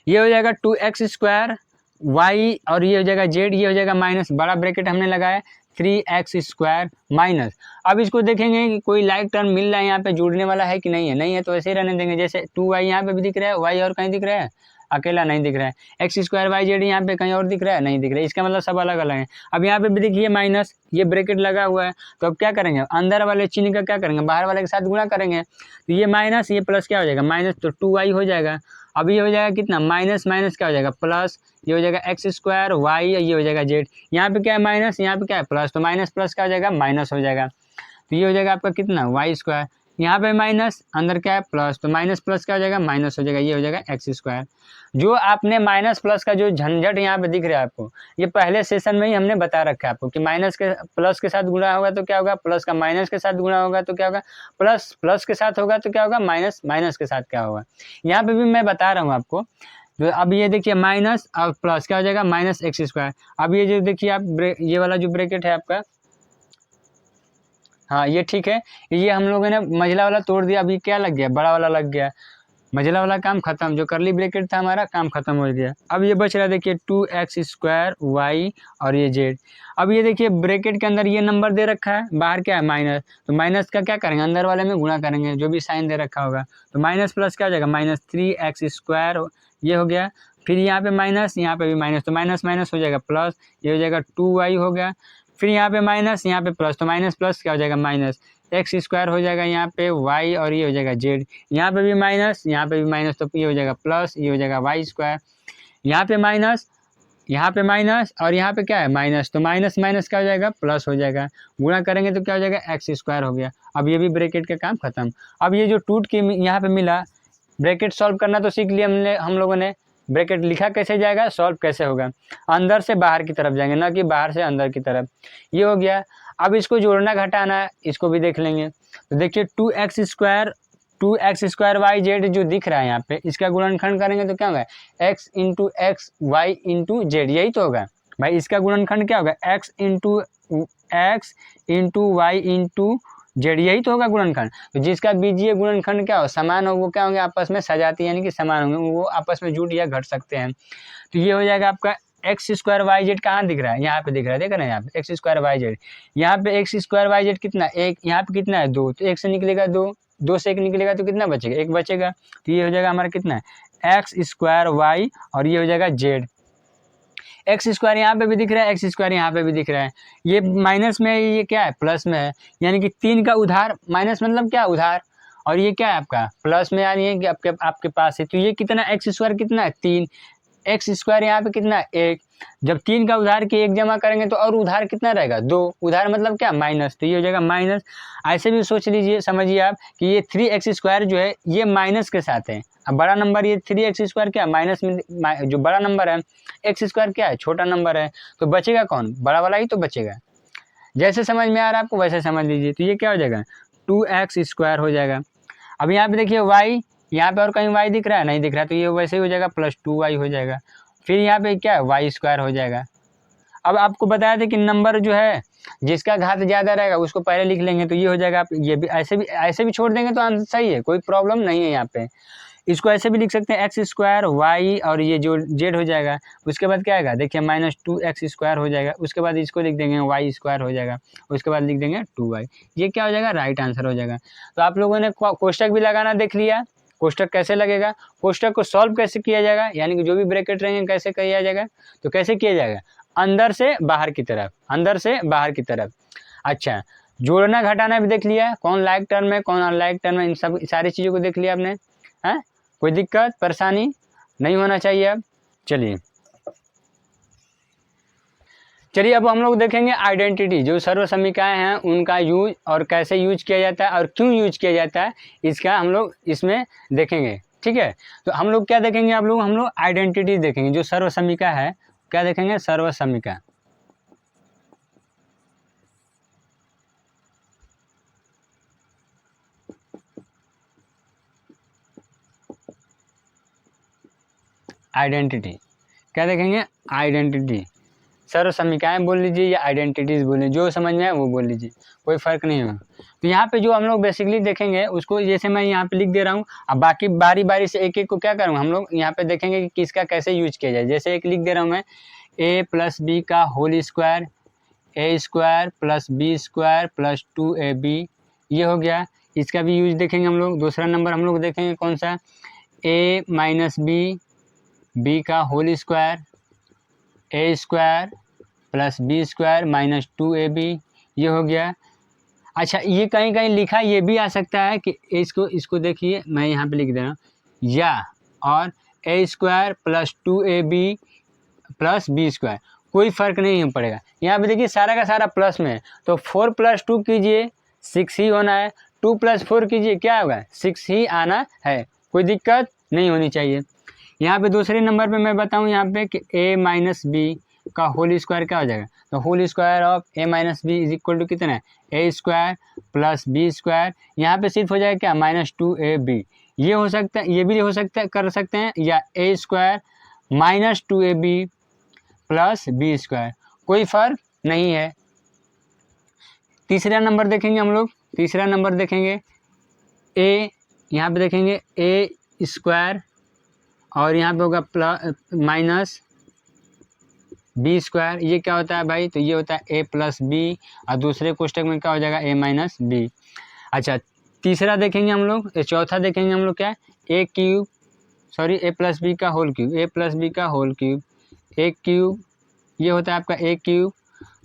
ये हो जाएगा 2x स्क्वायर वाई और ये हो जाएगा जेड, ये हो जाएगा माइनस, बड़ा ब्रैकेट हमने लगाया 3x स्क्वायर माइनस। अब इसको देखेंगे कि कोई लाइक टर्म मिल रहा है यहाँ पे, जुड़ने वाला है कि नहीं है, नहीं है तो ऐसे ही रहने देंगे। जैसे 2y यहाँ पे भी दिख रहा है, y और कहीं दिख रहा है, अकेला नहीं दिख रहा है। एक्स स्क्वायर वाई जेड यहाँ पे कहीं और दिख रहा है, नहीं दिख रहा है, इसका मतलब सब अलग अलग है। अब यहाँ पे भी देखिए माइनस, ये ब्रैकेट लगा हुआ है, तो अब क्या करेंगे, अंदर वाले चिन्ह का क्या करेंगे, बाहर वाले के साथ गुणा करेंगे। तो ये माइनस ये प्लस क्या हो जाएगा माइनस, तो 2y हो जाएगा। अब ये हो जाएगा कितना, माइनस माइनस क्या हो जाएगा प्लस, ये हो जाएगा एक्स स्क्वायर वाई, ये हो जाएगा जेड। यहाँ पे क्या है माइनस, यहाँ पे क्या है प्लस, तो माइनस प्लस क्या हो जाएगा माइनस हो जाएगा। तो ये हो जाएगा आपका कितना वाई स्क्वायर, यहाँ पे माइनस, अंदर क्या है प्लस, तो माइनस प्लस क्या हो जाएगा माइनस हो जाएगा, ये हो जाएगा एक्स स्क्वायर। जो आपने माइनस प्लस का जो झंझट यहाँ पे दिख रहा है आपको, ये पहले सेशन में ही हमने बता रखा है आपको कि माइनस के प्लस के साथ गुणा होगा तो क्या होगा, प्लस का माइनस के साथ गुणा होगा तो क्या होगा, प्लस प्लस के साथ होगा तो क्या होगा, माइनस माइनस के साथ क्या होगा। यहाँ पे भी मैं बता रहा हूँ आपको। तो अब ये देखिए माइनस और प्लस क्या हो जाएगा माइनस एक्स स्क्वायर। अब ये जो देखिए आप ये वाला जो ब्रैकेट है आपका, हाँ ये ठीक है, ये हम लोगों ने मझला वाला तोड़ दिया, अभी क्या लग गया, बड़ा वाला लग गया, मझला वाला काम खत्म, जो करली ब्रैकेट था हमारा काम खत्म हो गया। अब ये बच रहा है देखिए 2x स्क्वायर वाई और ये जेड। अब ये देखिए ब्रैकेट के अंदर ये नंबर दे रखा है, बाहर क्या है माइनस, तो माइनस का क्या करेंगे, अंदर वाले में गुणा करेंगे जो भी साइन दे रखा होगा। तो माइनस प्लस क्या हो जाएगा माइनस 3x स्क्वायर, ये हो गया। फिर यहाँ पे माइनस, यहाँ पे भी माइनस, तो माइनस माइनस हो जाएगा प्लस, ये हो जाएगा 2y हो गया। फिर यहाँ पे माइनस, यहाँ पे प्लस, तो माइनस प्लस क्या हो जाएगा माइनस एक्स स्क्वायर हो जाएगा यहाँ पे वाई और ये हो जाएगा जेड। यहाँ पे भी माइनस, यहाँ पे भी माइनस, तो ये हो जाएगा प्लस, ये हो जाएगा वाई स्क्वायर। यहाँ पे माइनस, यहाँ पे माइनस और यहाँ पे क्या है माइनस, तो माइनस माइनस क्या हो जाएगा प्लस हो जाएगा। गुणा करेंगे तो क्या हो जाएगा एक्स स्क्वायर हो गया। अब ये भी ब्रैकेट का काम खत्म। अब ये जो टूट के यहाँ पे मिला, ब्रैकेट सॉल्व करना तो सीख लिया हम लोगों ने। ब्रैकेट लिखा कैसे जाएगा, सॉल्व कैसे होगा, अंदर से बाहर की तरफ जाएंगे, ना कि बाहर से अंदर की तरफ। ये हो गया। अब इसको जोड़ना घटाना है, इसको भी देख लेंगे। तो देखिए 2x स्क्वायर वाई जेड जो दिख रहा है यहाँ पे, इसका गुणनखंड करेंगे तो क्या होगा, x into x y into z, यही तो होगा भाई। इसका गुणनखंड क्या होगा, x into y into z, यही तो होगा गुणनखंड। तो जिसका बीजीय गुणनखंड क्या हो, समान हो, वो क्या होंगे आपस में सजाती यानी कि समान होंगे, वो आपस में जुट या घट सकते हैं। तो ये हो जाएगा आपका एक्स स्क्वायर वाई जेड। कहाँ दिख रहा है, यहाँ पे दिख रहा है, देख रहे हैं यहाँ पे एक्स स्क्वायर वाई जेड। यहाँ पे एक्स स्क्वायर वाई जेड कितना, एक, यहाँ पे कितना है 2, तो एक से निकलेगा 2, 2 से एक निकलेगा तो कितना बचेगा, एक बचेगा। तो ये हो जाएगा हमारा कितना है एक्स स्क्वायर वाई और ये हो जाएगा जेड। एक्स स्क्वायर यहाँ पे भी दिख रहा है, एक्स स्क्वायर यहाँ पे भी दिख रहा है। ये माइनस में है, ये क्या है प्लस में है, यानी कि 3 का उधार, माइनस मतलब क्या उधार, और ये क्या है आपका प्लस में, यानी है कि आपके पास है। तो ये कितना एक्स स्क्वायर कितना है 3, एक्स स्क्वायर यहाँ पे कितना है 1। जब 3 का उधार के 1 जमा करेंगे तो और उधार कितना रहेगा 2, उधार मतलब क्या माइनस, तो ये हो जाएगा माइनस। ऐसे भी सोच लीजिए, समझिए आप कि ये 3x स्क्वायर जो है ये माइनस के साथ है, अब बड़ा नंबर ये 3x² क्या माइनस में जो बड़ा नंबर है x² क्या है छोटा नंबर है, तो बचेगा कौन, बड़ा वाला ही तो बचेगा। जैसे समझ में आ रहा है आपको वैसे समझ लीजिए। तो ये क्या हो जाएगा 2x² हो जाएगा। अब यहाँ पे देखिए y, यहाँ पे और कहीं y दिख रहा है, नहीं दिख रहा, तो ये वैसे ही हो जाएगा +2y हो जाएगा। फिर यहाँ पे क्या है y² हो जाएगा। अब आपको बताया था कि नंबर जो है जिसका घात ज़्यादा रहेगा उसको पहले लिख लेंगे, तो ये हो जाएगा। आप ये भी ऐसे भी छोड़ देंगे तो आंसर सही है, कोई प्रॉब्लम नहीं है यहाँ पे। इसको ऐसे भी लिख सकते हैं x² y और ये जो z हो जाएगा, उसके बाद क्या आएगा देखिए -2x² हो जाएगा। उसके बाद इसको लिख देंगे y² हो जाएगा, उसके बाद लिख देंगे 2y। ये क्या हो जाएगा राइट आंसर हो जाएगा। तो आप लोगों ने कोष्टक भी लगाना देख लिया, कोष्टक कैसे लगेगा, कोष्टक को सॉल्व कैसे किया जाएगा, यानी कि जो भी ब्रैकेट रहेंगे कैसे किया जाएगा, तो कैसे किया जाएगा अंदर से बाहर की तरफ, अंदर से बाहर की तरफ। अच्छा, जोड़ना घटाना भी देख लिया, कौन लाइक टर्म है कौन अनलाइक टर्म है, इन सब सारी चीज़ों को देख लिया आपने। हैं कोई दिक्कत परेशानी नहीं होना चाहिए। अब चलिए अब हम लोग देखेंगे आइडेंटिटी, जो सर्व समीकरण हैं उनका यूज और कैसे यूज किया जाता है और क्यों यूज किया जाता है, इसका हम लोग इसमें देखेंगे। ठीक है, तो हम लोग क्या देखेंगे, हम लोग आइडेंटिटी देखेंगे। जो सर्व समीकरण है क्या देखेंगे, सर्व समीकरण। आइडेंटिटी क्या देखेंगे, आइडेंटिटी। सर्व समीकरण बोल लीजिए या आइडेंटिटीज बोल लीजिए, जो समझ में आए वो बोल लीजिए, कोई फ़र्क नहीं होगा। तो यहाँ पे जो हम लोग बेसिकली देखेंगे उसको जैसे मैं यहाँ पे लिख दे रहा हूँ, अब बाकी बारी बारी से एक एक को क्या करूँगा, हम लोग यहाँ पे देखेंगे कि किसका कैसे यूज किया जाए। जैसे एक लिख दे रहा हूँ मैं a+b का whole square, a² + b² + 2ab, ये हो गया। इसका भी यूज देखेंगे हम लोग। दूसरा नंबर हम लोग देखेंगे कौन सा, a - b का whole square, a² + b² - 2ab, ये हो गया। अच्छा, ये कहीं कहीं लिखा ये भी आ सकता है कि इसको देखिए मैं यहाँ पे लिख दे रहा हूँ, या और a² + 2ab + b², कोई फ़र्क नहीं पड़ेगा। यहाँ पे देखिए सारा का सारा प्लस में है, तो 4 + 2 कीजिए 6 ही होना है, 2 + 4 कीजिए क्या होगा 6 ही आना है, कोई दिक्कत नहीं होनी चाहिए। यहाँ पे दूसरे नंबर पे मैं बताऊँ यहाँ पे कि a - b का होल स्क्वायर क्या हो जाएगा, तो whole square of a - b is equal to कितना है, a² + b²। यहाँ पे सिर्फ हो जाएगा क्या -2ab, ये हो सकता है, ये भी हो सकता है कर सकते हैं, या a² - 2ab + b², कोई फ़र्क नहीं है। तीसरा नंबर देखेंगे हम लोग, तीसरा नंबर देखेंगे a, यहाँ पे देखेंगे a² और यहाँ पे होगा -b², ये क्या होता है भाई, तो ये होता है a + b, और दूसरे कोष्टक में क्या हो जाएगा a - b। अच्छा, तीसरा देखेंगे हम लोग, चौथा देखेंगे हम लोग क्या, a + b का होल क्यूब, a + b का होल क्यूब, a क्यूब, ये होता है आपका a³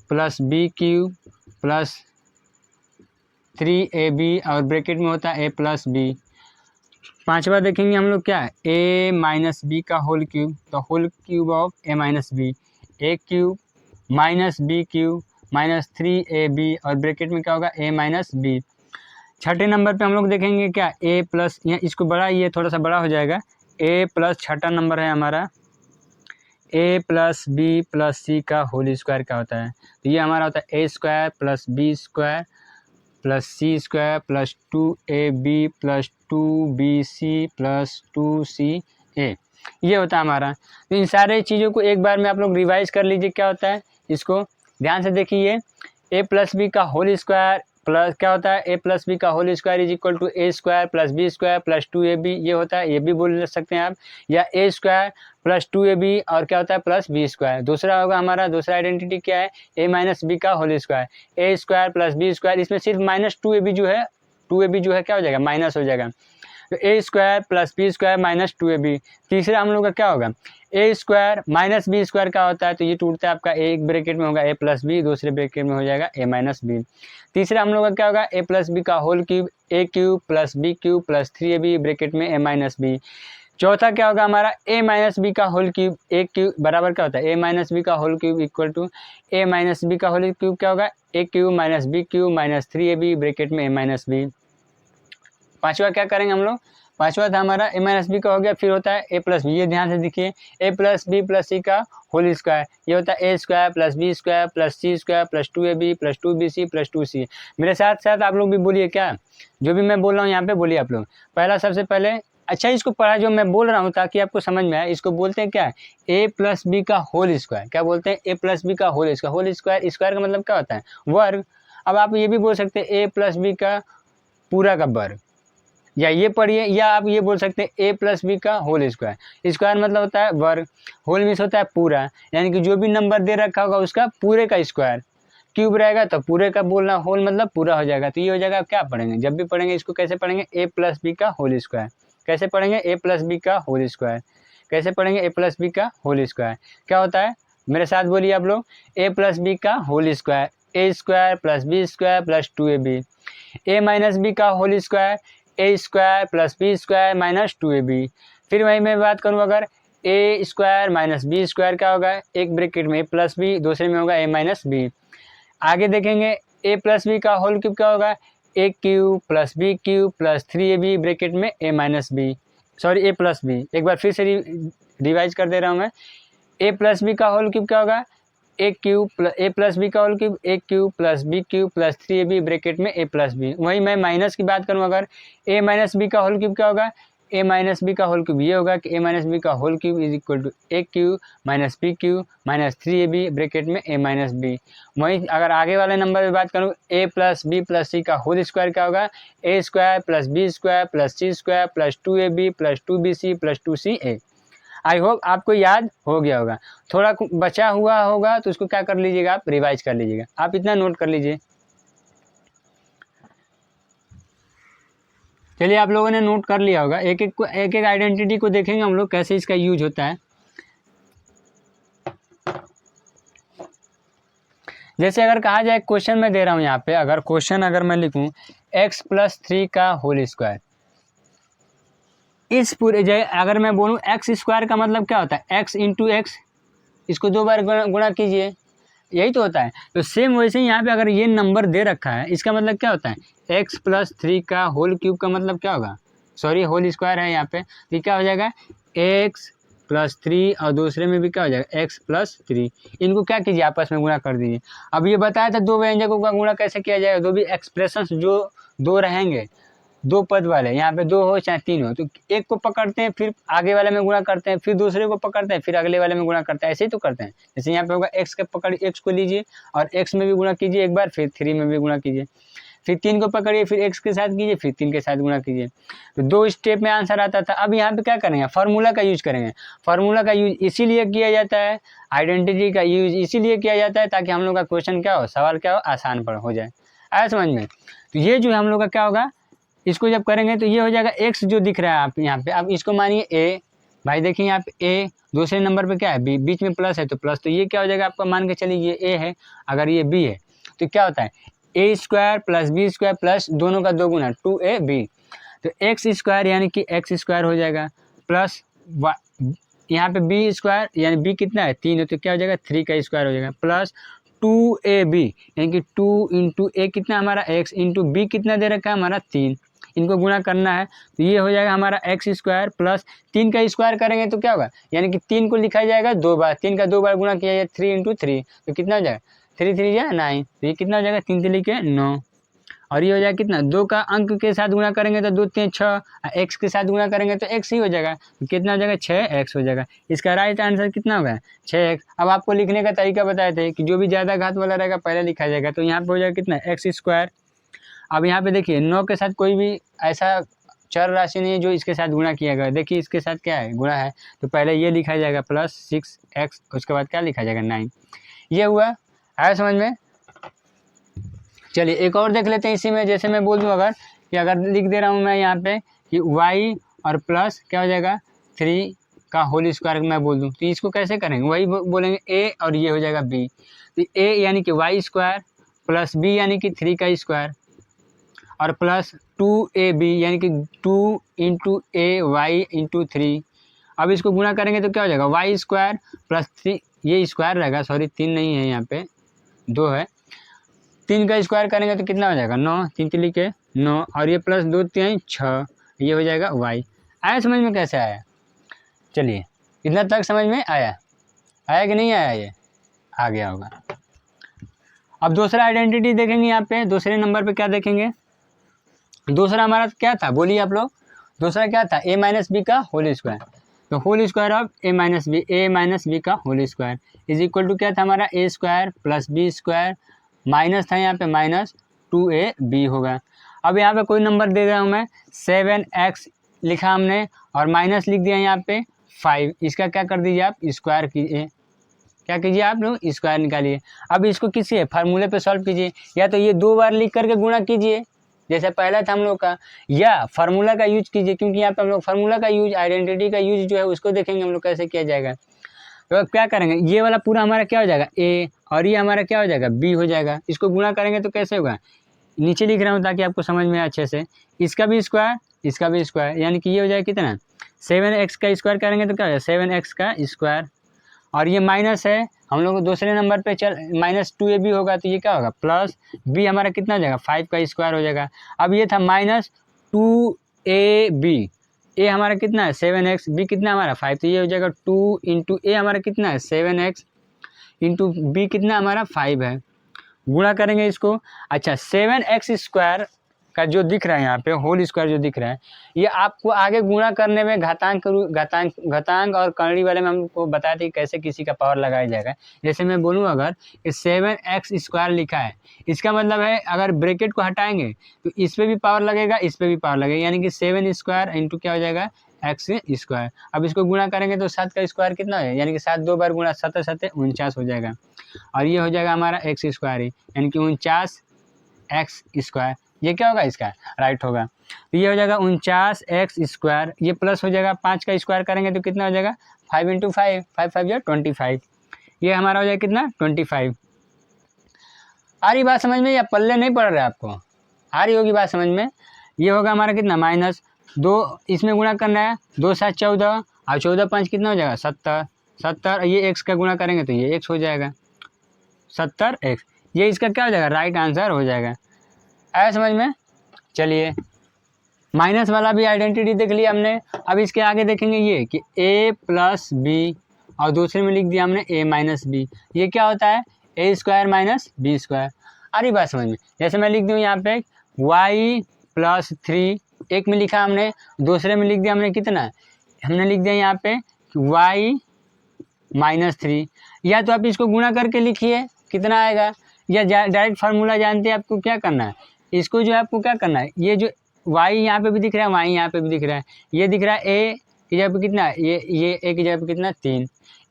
+ b³ + 3ab, और ब्रैकेट में होता है a + b। पांचवा देखेंगे हम लोग क्या है, a - b का होल क्यूब, तो whole cube of a - b, a³ - b³ - 3ab, और ब्रैकेट में क्या होगा a - b। छठे नंबर पे हम लोग देखेंगे क्या, a+, यहाँ इसको बड़ा, ये थोड़ा सा बड़ा हो जाएगा, a+, छठा नंबर है हमारा a + b + c का होल स्क्वायर क्या होता है, तो ये हमारा होता है a² + b² + c² + 2ab + 2bc + 2ca, ये होता है हमारा। तो इन सारे चीज़ों को एक बार में आप लोग रिवाइज कर लीजिए क्या होता है, इसको ध्यान से देखिए। a + b का होल स्क्वायर प्लस क्या होता है, a + b का whole square is equal to a² + b² + 2ab, ये होता है, ये भी बोल सकते हैं आप, या a² + 2ab और क्या होता है +b²। दूसरा होगा हमारा, दूसरा आइडेंटिटी क्या है, a - b का होल स्क्वायर, a² + b², इसमें सिर्फ -2ab जो है, 2ab जो है क्या हो जाएगा माइनस हो जाएगा, तो a² + b² - 2ab। तीसरा हम लोग का क्या होगा, a² - b² क्या होता है, तो ये टूटता है आपका, एक ब्रैकेट में होगा a + b, दूसरे ब्रैकेट में हो जाएगा a - b। तीसरा हम लोग का क्या होगा, a + b का whole cube, a³ + b³ + 3ab bracket में a - b। चौथा क्या होगा हमारा, a - b का होल क्यूब, a क्यूब बराबर क्या होता है, a - b का whole cube equal to a - b का होल क्यूब क्या होगा, a³ - b³ - 3ab ब्रैकेट में a - b। पाँचवा क्या करेंगे हम लोग, पाँचवा था हमारा ए माइनस बी का हो गया, फिर होता है ए प्लस बी, ये ध्यान से देखिए, ए प्लस बी प्लस सी का होल स्क्वायर, ये होता है A square plus B square plus C square plus 2ab plus 2bc plus 2c। मेरे साथ साथ आप लोग भी बोलिए, क्या जो भी मैं बोल रहा हूँ यहाँ पे बोलिए आप लोग। पहला सबसे पहले अच्छा इसको पढ़ा जो मैं बोल रहा हूँ ताकि आपको समझ में आए, इसको बोलते हैं क्या, ए प्लस बी का होल स्क्वायर। क्या बोलते हैं, ए प्लस बी का whole square. Whole square, square का मतलब क्या होता है, वर्ग। अब आप ये भी बोल सकते हैं ए प्लस बी का पूरा का वर्ग, या ये पढ़िए, या आप ये बोल सकते हैं ए प्लस बी का होल स्क्वायर। स्क्वायर मतलब होता है वर्ग, होल मीन्स होता है पूरा, यानी कि जो भी नंबर दे रखा होगा उसका पूरे का स्क्वायर, क्यूब रहेगा तो पूरे का बोलना, होल मतलब पूरा हो जाएगा। तो ये हो जाएगा, क्या पढ़ेंगे जब भी पढ़ेंगे इसको, कैसे पढ़ेंगे, ए प्लस बी का होल स्क्वायर। कैसे पढ़ेंगे, ए प्लस बी का होल स्क्वायर। कैसे पढ़ेंगे, ए प्लस बी का होल स्क्वायर। क्या होता है, मेरे साथ बोलिए आप लोग, ए प्लस बी का whole square, A square plus B square plus 2ab। A minus B का whole square, A square plus B square minus 2ab। फिर वही मैं बात करूँ, अगर A square minus B square क्या होगा, एक ब्रैकेट में ए प्लस बी, दूसरे में होगा ए माइनस बी। आगे देखेंगे ए प्लस बी का होल क्यूब क्या होगा, A cube plus B cube plus 3ab bracket में ए minus B, sorry A plus B. एक बार फिर से रिवाइज कर दे रहा हूँ मैं, ए प्लस बी का होल क्यूब क्या होगा, A cube plus A plus B का whole cube, A cube plus B cube plus 3ab bracket में ए प्लस बी। वहीं मैं माइनस की बात करूँ, अगर ए माइनस बी का होल क्यूब क्या होगा, ए माइनस बी का होल क्यूब ये होगा कि ए माइनस बी का whole cube is equal to a cube minus B cube minus 3ab bracket में ए माइनस बी। वहीं अगर आगे वाले नंबर में बात करूँ, ए प्लस बी प्लस सी का होल स्क्वायर क्या होगा, A square plus B square plus C square plus 2ab plus 2bc plus 2ca। I hope आपको याद हो गया होगा। थोड़ा बचा हुआ होगा तो उसको क्या कर लीजिएगा, आप रिवाइज कर लीजिएगा। आप इतना नोट कर लीजिए। चलिए, आप लोगों ने नोट कर लिया होगा। एक एक आइडेंटिटी को देखेंगे हम लोग कैसे इसका यूज होता है। जैसे अगर कहा जाए, क्वेश्चन में दे रहा हूँ यहाँ पे, अगर क्वेश्चन अगर मैं लिखूँ x प्लस 3 का होल स्क्वायर, इस पूरे अगर मैं बोलूँ एक्स स्क्वायर का मतलब क्या होता है, x इंटू एक्स, इसको 2 बार गुणा कीजिए, यही तो होता है। तो सेम वैसे ही यहाँ पे अगर ये नंबर दे रखा है, इसका मतलब क्या होता है, x प्लस 3 का होल क्यूब का मतलब क्या होगा, सॉरी होल स्क्वायर है यहाँ पे, तो क्या हो जाएगा x प्लस 3, और दूसरे में भी क्या हो जाएगा x प्लस 3। इनको क्या कीजिए, आपस में गुणा कर दीजिए। अब ये बताया था दो व्यंजकों का गुणा कैसे किया जाएगा, दो भी एक्सप्रेशंस जो दो रहेंगे, दो पद वाले, यहाँ पे दो हो चाहे तीन हो, तो एक को पकड़ते हैं, फिर आगे वाले में गुणा करते हैं, फिर दूसरे को पकड़ते हैं, फिर अगले वाले में गुणा करते हैं, ऐसे ही तो करते हैं। जैसे यहाँ पे होगा x का पकड़, x को लीजिए और x में भी गुणा कीजिए एक बार, फिर 3 में भी गुणा कीजिए, फिर 3 को पकड़िए, फिर x के साथ कीजिए, फिर 3 के साथ गुणा कीजिए। तो 2 स्टेप में आंसर आता था। अब यहाँ पे क्या करेंगे, फार्मूला का यूज करेंगे। फार्मूला का यूज इसीलिए किया जाता है, आइडेंटिटी का यूज इसीलिए किया जाता है ताकि हम लोग का क्वेश्चन क्या हो, सवाल क्या हो, आसान पर हो जाए। आया समझ में। तो ये जो हम लोग का क्या होगा, इसको जब करेंगे तो ये हो जाएगा x जो दिख रहा है आप यहाँ पे, अब इसको मानिए a, भाई देखिए यहाँ पे a, दूसरे नंबर पे क्या है b, बीच में प्लस है तो प्लस, तो ये क्या हो जाएगा आपका, मान के चलिए ये a है, अगर ये b है तो क्या होता है a square plus B square plus दोनों का 2 गुना 2ab, तो एक्स स्क्वायर यानी कि एक्स स्क्वायर हो जाएगा प्लस यहाँ पे बी स्क्वायर यानी b कितना है 3 है, तो क्या हो जाएगा 3 का स्क्वायर हो जाएगा प्लस 2ab यानी कि 2 इंटू a कितना हमारा x इंटू b कितना दे रखा है हमारा 3, इनको गुणा करना है तो ये हो जाएगा हमारा एक्स स्क्वायर प्लस 3 का स्क्वायर करेंगे तो क्या होगा, यानी कि 3 को लिखा जाएगा 2 बार, 3 का 2 बार गुणा किया जाए 3 इंटू 3, तो कितना हो जाएगा 3 3 या 9, तो ये कितना हो जाएगा 3 3 के 9, और ये हो जाएगा कितना 2 का अंक के साथ गुणा करेंगे तो 2 3 6, एक्स के साथ गुणा करेंगे तो एक्स ही हो जाएगा, तो कितना हो जाएगा 6x हो जाएगा। इसका राइट आंसर कितना होगा 6x। अब आपको लिखने का तरीका बताए थे कि जो भी ज़्यादा घात वाला रहेगा पहले लिखा जाएगा, तो यहाँ पे हो जाएगा कितना एक्स स्क्वायर। अब यहाँ पे देखिए 9 के साथ कोई भी ऐसा चर राशि नहीं है जो इसके साथ गुणा किया गया, देखिए इसके साथ क्या है गुणा है, तो पहले ये लिखा जाएगा प्लस 6x, उसके बाद क्या लिखा जाएगा 9, ये हुआ। आया समझ में। चलिए एक और देख लेते हैं इसी में। जैसे मैं बोल दूँ अगर कि अगर लिख दे रहा हूँ मैं यहाँ पे कि y और प्लस क्या हो जाएगा 3 का होल स्क्वायर मैं बोल दूँ, तो इसको कैसे करेंगे, वही बोलेंगे a और ये हो जाएगा b, तो a यानी कि y स्क्वायर प्लस b यानी कि 3 का स्क्वायर और प्लस 2ab यानी कि 2 इंटू ए वाई इंटू 3। अब इसको गुणा करेंगे तो क्या हो जाएगा y स्क्वायर प्लस 3, ये स्क्वायर रहेगा, सॉरी 3 नहीं है यहाँ पे 2 है, 3 का स्क्वायर करेंगे तो कितना हो जाएगा 9, 3 3 के 9 और ये प्लस 2 3 6, ये हो जाएगा y। आया समझ में कैसे आया? चलिए इतना तक समझ में आया? आया कि नहीं आया? ये आ गया होगा। अब दूसरा आइडेंटिटी देखेंगे यहाँ पे, दूसरे नंबर पे क्या देखेंगे? दूसरा हमारा क्या था, बोलिए आप लोग? दूसरा क्या था? a माइनस बी का होल स्क्वायर। तो whole square of a minus B का whole square is equal to क्या था हमारा? a square plus B square, minus था यहाँ पे माइनस 2ab होगा। अब यहाँ पे कोई नंबर दे रहा हूँ मैं, 7x लिखा हमने और माइनस लिख दिया यहाँ पे 5। इसका क्या कर दीजिए आप? स्क्वायर कीजिए। क्या कीजिए आप लोग? स्क्वायर निकालिए। अब इसको किसी फार्मूले पे सॉल्व कीजिए, या तो ये 2 बार लिख करके गुणा कीजिए जैसे पहला था हम लोग का, या फार्मूला का यूज कीजिए, क्योंकि यहाँ पे हम लोग फार्मूला का यूज, आइडेंटिटी का यूज जो है उसको देखेंगे हम लोग कैसे किया जाएगा। तो अब क्या करेंगे, ये वाला पूरा हमारा क्या हो जाएगा? a, और ये हमारा क्या हो जाएगा? b हो जाएगा। इसको गुणा करेंगे तो कैसे होगा? नीचे लिख रहा हूँ ताकि आपको समझ में आए अच्छे से। इसका भी स्क्वायर, इसका भी स्क्वायर, यानी कि ये हो जाएगा कितना? 7x का स्क्वायर करेंगे तो क्या हो जाएगा? 7x का स्क्वायर। और ये माइनस है, हम लोग दूसरे नंबर पे चल माइनस 2ab होगा, तो ये क्या होगा? प्लस b हमारा कितना हो जाएगा? 5 का स्क्वायर हो जाएगा। अब ये था माइनस 2ab, a हमारा कितना है? 7x, b कितना हमारा? 5, तो ये हो जाएगा 2 इंटू a हमारा कितना है? 7x इंटू b कितना हमारा? 5 है। गुणा करेंगे इसको। अच्छा 7x स्क्वायर का जो दिख रहा है यहाँ पे होल स्क्वायर जो दिख रहा है, ये आपको आगे गुणा करने में घातांक और करणी वाले में हमको बताया था कि कैसे किसी का पावर लगाया जाएगा। जैसे मैं बोलूँ अगर कि 7x स्क्वायर लिखा है, इसका मतलब है अगर ब्रैकेट को हटाएंगे तो इस पर भी पावर लगेगा, इस पर भी पावर लगेगा, यानी कि 7 स्क्वायर इंटू क्या हो जाएगा? x square. अब इसको गुणा करेंगे तो 7 का स्क्वायर कितना है? यानी कि 7 2 बार गुणा 7 7 49 हो जाएगा, और ये हो जाएगा हमारा x स्क्वायर ही, यानी कि 49x स्क्वायर। ये क्या होगा? इसका राइट होगा। तो ये हो जाएगा 49x स्क्वायर, ये प्लस हो जाएगा 5 का स्क्वायर करेंगे तो कितना हो जाएगा? 5 इंटू 5, 5 5 या 25, ये हमारा हो जाएगा कितना? 25। आ रही बात समझ में या पल्ले नहीं पड़ रहा है आपको? आ रही होगी बात समझ में। ये होगा हमारा कितना? माइनस 2, इसमें गुणा करना है, 2 7 14 और 14 5 कितना हो जाएगा? 70, 70, ये x का गुणा करेंगे तो ये x हो जाएगा 70x, ये इसका क्या हो जाएगा? राइट आंसर हो जाएगा। आया समझ में? चलिए माइनस वाला भी आइडेंटिटी देख लिया हमने। अब इसके आगे देखेंगे ये कि a प्लस बी, और दूसरे में लिख दिया हमने a माइनस बी। ये क्या होता है? a square minus B square. आ रही बात समझ में? जैसे मैं लिख दूँ यहाँ पे y प्लस 3, एक में लिखा हमने, दूसरे में लिख दिया हमने कितना? हमने लिख दिया यहाँ पे y माइनस 3। या तो आप इसको गुणा करके लिखिए कितना आएगा, या डायरेक्ट फार्मूला जानते हैं आपको क्या करना है, इसको जो है आपको क्या करना है, ये जो y यहाँ पे भी दिख रहा है, y यहाँ पे भी दिख रहा है, ये दिख रहा है a की जगह पे कितना है? ये a की जगह पे कितना? 3,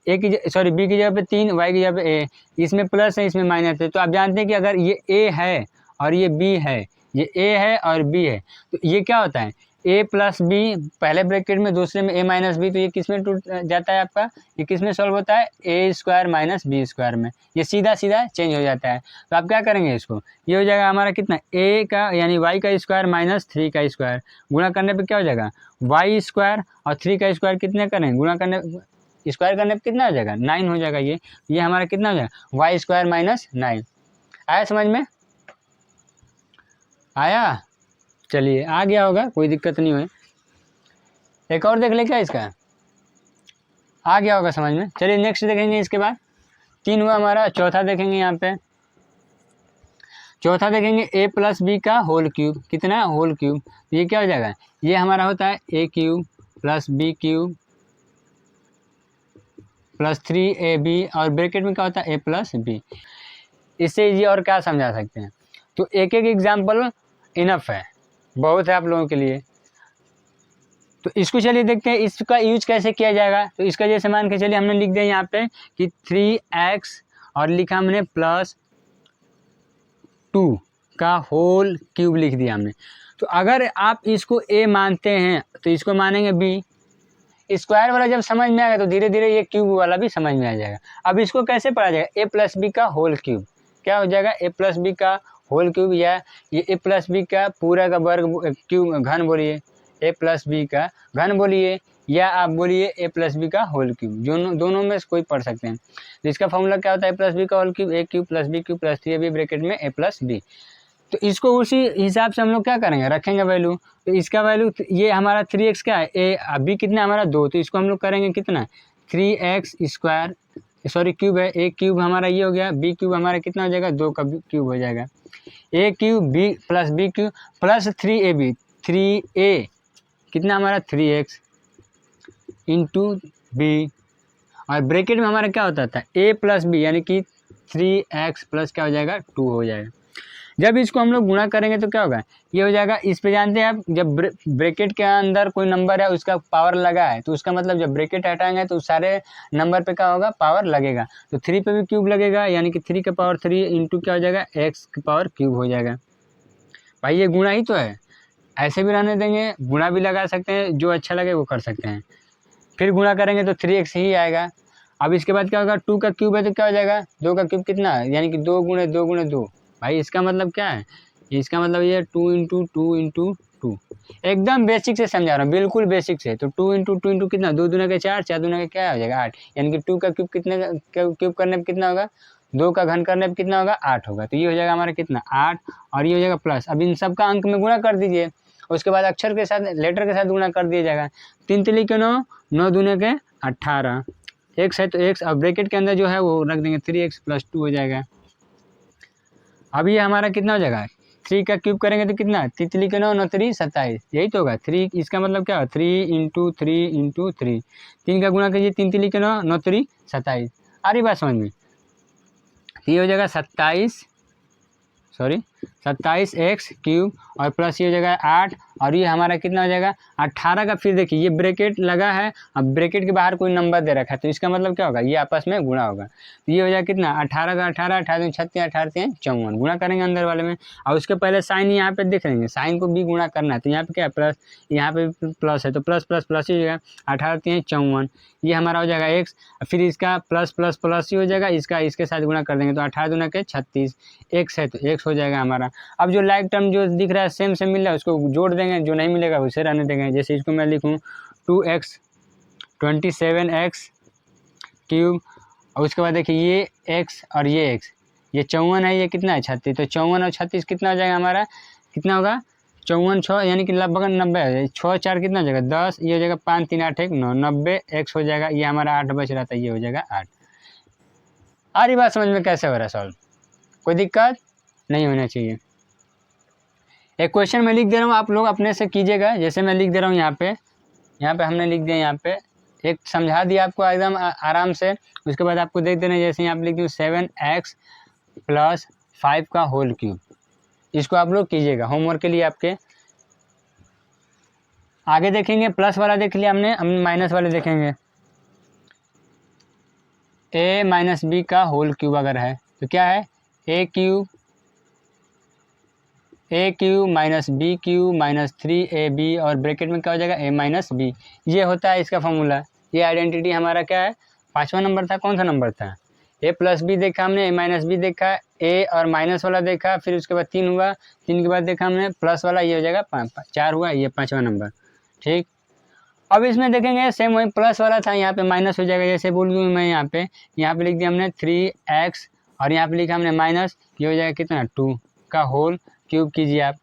a की सॉरी b की जगह पे 3, y की जगह पे a, इसमें प्लस है इसमें माइनस है। तो आप जानते हैं कि अगर ये a है और ये b है, ये a है और b है, तो ये क्या होता है? a प्लस बी पहले ब्रैकेट में, दूसरे में a माइनस बी, तो ये किस में टूट जाता है आपका? ये किस में सॉल्व होता है? a square minus B square में, ये सीधा सीधा चेंज हो जाता है। तो आप क्या करेंगे इसको? ये हो जाएगा हमारा कितना? a का यानी y का स्क्वायर माइनस 3 का स्क्वायर, गुणा करने पे क्या हो जाएगा? y स्क्वायर और 3 का स्क्वायर कितने करेंगे? गुणा करने स्क्वायर करने पे कितना हो जाएगा? 9 हो जाएगा। ये हमारा कितना हो जाएगा? y square minus 9। आया समझ में? आया? चलिए आ गया होगा, कोई दिक्कत नहीं हुई। एक और देख ले क्या इसका? आ गया होगा समझ में। चलिए नेक्स्ट देखेंगे। इसके बाद 3 हुआ हमारा, चौथा देखेंगे यहाँ पे। चौथा देखेंगे a प्लस बी का होल क्यूब, कितना? Whole cube. ये क्या हो जाएगा? ये हमारा होता है a cube plus B cube plus 3ab, और ब्रैकेट में क्या होता है? a plus b. इससे ये और क्या समझा सकते हैं? तो एक एक एग्जाम्पल इनफ है, बहुत है आप लोगों के लिए। तो इसको चलिए देखते हैं इसका यूज कैसे किया जाएगा। तो इसका जैसे मान के चलिए हमने लिख दिया यहाँ पे कि 3x और लिखा हमने प्लस 2 का होल क्यूब लिख दिया हमने। तो अगर आप इसको a मानते हैं तो इसको मानेंगे b। स्क्वायर वाला जब समझ में आएगा तो धीरे धीरे ये क्यूब वाला भी समझ में आ जाएगा। अब इसको कैसे पढ़ा जाएगा? a प्लस बी का होल क्यूब क्या हो जाएगा? a प्लस बी का होल क्यूब, या ये a प्लस बी का पूरा का वर्ग क्यूब घन बोलिए, a प्लस बी का घन बोलिए, या आप बोलिए a प्लस बी का होल क्यूब, दोनों में से कोई पढ़ सकते हैं। तो इसका फॉर्मूला क्या होता है? a प्लस बी का whole cube, a cube plus B cube plus 3ab bracket में a प्लस बी। तो इसको उसी हिसाब से हम लोग क्या करेंगे, रखेंगे वैल्यू। तो इसका वैल्यू ये हमारा 3x क्या है, ए अभी कितना हमारा 2, तो इसको हम लोग करेंगे कितना 3x स्क्वायर, सॉरी क्यूब है, ए क्यूब हमारा ये हो गया, बी क्यूब हमारा कितना हो जाएगा 2 का क्यूब हो जाएगा, A cube B plus B cube plus 3ab, 3a कितना हमारा 3x इंटू बी, और ब्रैकेट में हमारा क्या होता था a प्लस बी, यानी कि 3x प्लस क्या हो जाएगा 2 हो जाएगा। जब इसको हम लोग गुणा करेंगे तो क्या होगा, ये हो जाएगा। इस पे जानते हैं आप, जब ब्रैकेट के अंदर कोई नंबर है उसका पावर लगा है, तो उसका मतलब जब ब्रैकेट हटाएंगे तो सारे नंबर पे क्या होगा, पावर लगेगा। तो 3 पे भी क्यूब लगेगा, यानी कि 3 का पावर 3 इंटू क्या हो जाएगा x की पावर क्यूब हो जाएगा। भाई ये गुणा ही तो है, ऐसे भी रहने देंगे, गुणा भी लगा सकते हैं, जो अच्छा लगे वो कर सकते हैं। फिर गुणा करेंगे तो 3x ही आएगा। अब इसके बाद क्या होगा, 2 का क्यूब है तो क्या हो जाएगा 2 का क्यूब कितना है, यानी कि 2 गुणे 2 गुणे 2। भाई इसका मतलब क्या है, इसका मतलब ये 2 इंटू 2 इंटू 2, एकदम बेसिक से समझा रहा हूँ, बिल्कुल बेसिक से। तो 2 इंटू 2 इंटू कितना, 2 दूना के 4, 4 दूना के क्या हो जाएगा 8, यानी कि 2 का क्यूब कितने क्यूब करने पर कितना होगा, 2 का घन करने पर कितना होगा 8 होगा। तो ये हो जाएगा हमारा कितना 8, और ये हो जाएगा प्लस। अब इन सब का अंक में गुणा कर दीजिए, उसके बाद अक्षर के साथ लेटर के साथ गुणा कर दिया जाएगा। 3 तिली के 9, 9 दूने के 18, x है तो x, अब ब्रैकेट के अंदर जो है वो रख देंगे 3x प्लस 2 हो जाएगा। अब ये हमारा कितना हो जाएगा, 3 का क्यूब करेंगे तो कितना, 3 तिली के 9, 9 3 27, यही तो होगा 3। इसका मतलब क्या होगा 3 इंटू 3 इंटू 3, 3 का गुणा कीजिए, 3 तिली के 9, 9 3 27। आ रही बात समझ में, तो ये हो जाएगा 27x क्यूब, और प्लस ये हो जाएगा 8, और ये हमारा कितना हो जाएगा 18 का। फिर देखिए ये ब्रैकेट लगा है, अब ब्रैकेट के बाहर कोई नंबर दे रखा है, तो इसका मतलब क्या होगा, ये आपस में गुणा होगा। तो ये हो जाएगा कितना 18 का 18, 18 36, 18 54, गुणा करेंगे अंदर वाले में। और उसके पहले साइन यहाँ पे देख लेंगे, साइन को भी गुणा करना है, तो यहाँ पे क्या है प्लस, यहाँ पे प्लस है तो प्लस प्लस प्लस ही हो जाएगा, 18 54, ये हमारा हो जाएगा x। फिर इसका प्लस प्लस प्लस ही हो जाएगा, इसका इसके साथ गुणा कर देंगे तो 18 दूना के 36, x है तो x हो जाएगा हमारा। अब जो लाइक टर्म जो दिख रहा है सेम सेम मिल रहा है उसको जोड़ देंगे, जो नहीं मिलेगा उसे रहने देंगे। जैसे इसको मैं लिखूँ 2x 27x क्यूब, और उसके बाद देखिए ये x और ये x, ये 54 है, ये कितना है 36, तो 54 और 36 कितना हो जाएगा हमारा, कितना होगा 54 6, यानी कि लगभग 90 है, 6 4 कितना हो जाएगा 10, ये हो जाएगा 5 3 8 1 9, 90 x हो जाएगा। ये हमारा 8 बच रहा था, ये हो जाएगा 8। आ रही बात समझ में कैसे हो रहा है सॉल्व, कोई दिक्कत नहीं होना चाहिए। एक क्वेश्चन मैं लिख दे रहा हूँ, आप लोग अपने से कीजिएगा। जैसे मैं लिख दे रहा हूँ यहाँ पे हमने लिख दिया, यहाँ पे एक समझा दिया आपको एकदम आराम से। उसके बाद आपको देख देना, जैसे यहाँ पे लिख दूँ 7x प्लस 5 का होल क्यूब, इसको आप लोग कीजिएगा होमवर्क के लिए आपके। आगे देखेंगे प्लस वाला देख लिया हमने, हम माइनस वाले देखेंगे। a माइनस बी का होल क्यूब अगर है तो क्या है, a cube minus B cube minus 3ab, और ब्रैकेट में क्या हो जाएगा a माइनस बी। ये होता है इसका फॉर्मूला। ये आइडेंटिटी हमारा क्या है, 5वां नंबर था, कौन सा नंबर था, a प्लस बी देखा हमने, a माइनस बी देखा, a और माइनस वाला देखा, फिर उसके बाद 3 हुआ, 3 के बाद देखा हमने प्लस वाला, ये हो जाएगा 4 हुआ, ये 5वां नंबर। ठीक, अब इसमें देखेंगे सेम वही प्लस वाला था, यहाँ पे माइनस हो जाएगा। जैसे बोल दूँ मैं यहाँ पे लिख दिया हमने 3x, और यहाँ पे लिखा हमने माइनस, ये हो जाएगा कितना 2 का होल क्यूब कीजिए आप।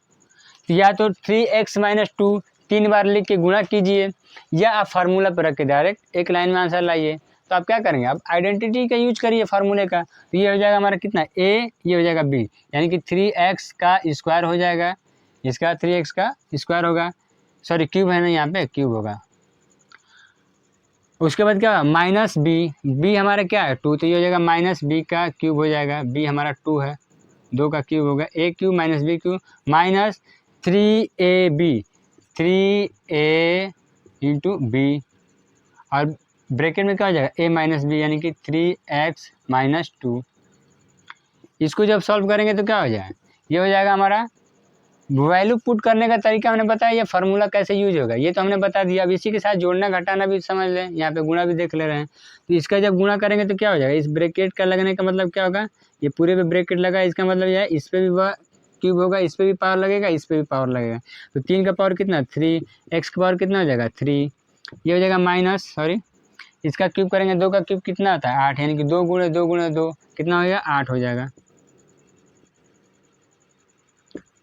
तो या तो 3x माइनस 2 3 बार लिख के गुणा कीजिए, या आप फार्मूला पर रख के डायरेक्ट एक लाइन में आंसर लाइए। तो आप क्या करेंगे, आप आइडेंटिटी का यूज करिए फार्मूले का। तो ये हो जाएगा हमारा कितना a, ये हो जाएगा b, यानी कि 3x का स्क्वायर हो जाएगा, इसका 3x का स्क्वायर होगा, सॉरी क्यूब है ना, यहाँ पे क्यूब होगा। उसके बाद क्या माइनस बी हमारा क्या है 2, तो ये हो जाएगा माइनस बी का क्यूब हो जाएगा, b हमारा 2 है, 2 का क्यूब होगा, a cube minus b cube minus 3ab, 3a into b, और ब्रैकेट में क्या हो जाएगा a माइनस बी, यानी कि 3x माइनस 2। इसको जब सॉल्व करेंगे तो क्या हो जाएगा, ये हो जाएगा हमारा वैल्यू पुट करने का तरीका हमने बताया, ये फार्मूला कैसे यूज होगा ये तो हमने बता दिया। अब इसी के साथ जोड़ना घटाना भी समझ लें, यहाँ पे गुणा भी देख ले रहे हैं। तो इसका जब गुणा करेंगे तो क्या हो जाएगा, इस ब्रैकेट का लगने का मतलब क्या होगा, ये पूरे पे ब्रैकेट लगा, इसका मतलब यह है इस पर भी वह क्यूब होगा, इस पर भी पावर लगेगा, इस पर भी पावर लगेगा। तो 3 का पावर कितना 3, x का पावर कितना हो जाएगा 3, ये हो जाएगा माइनस, सॉरी इसका क्यूब करेंगे, 2 का क्यूब कितना आता है 8, यानी कि 2 गुणे 2 गुणे 2 कितना हो जाएगा 8 हो जाएगा।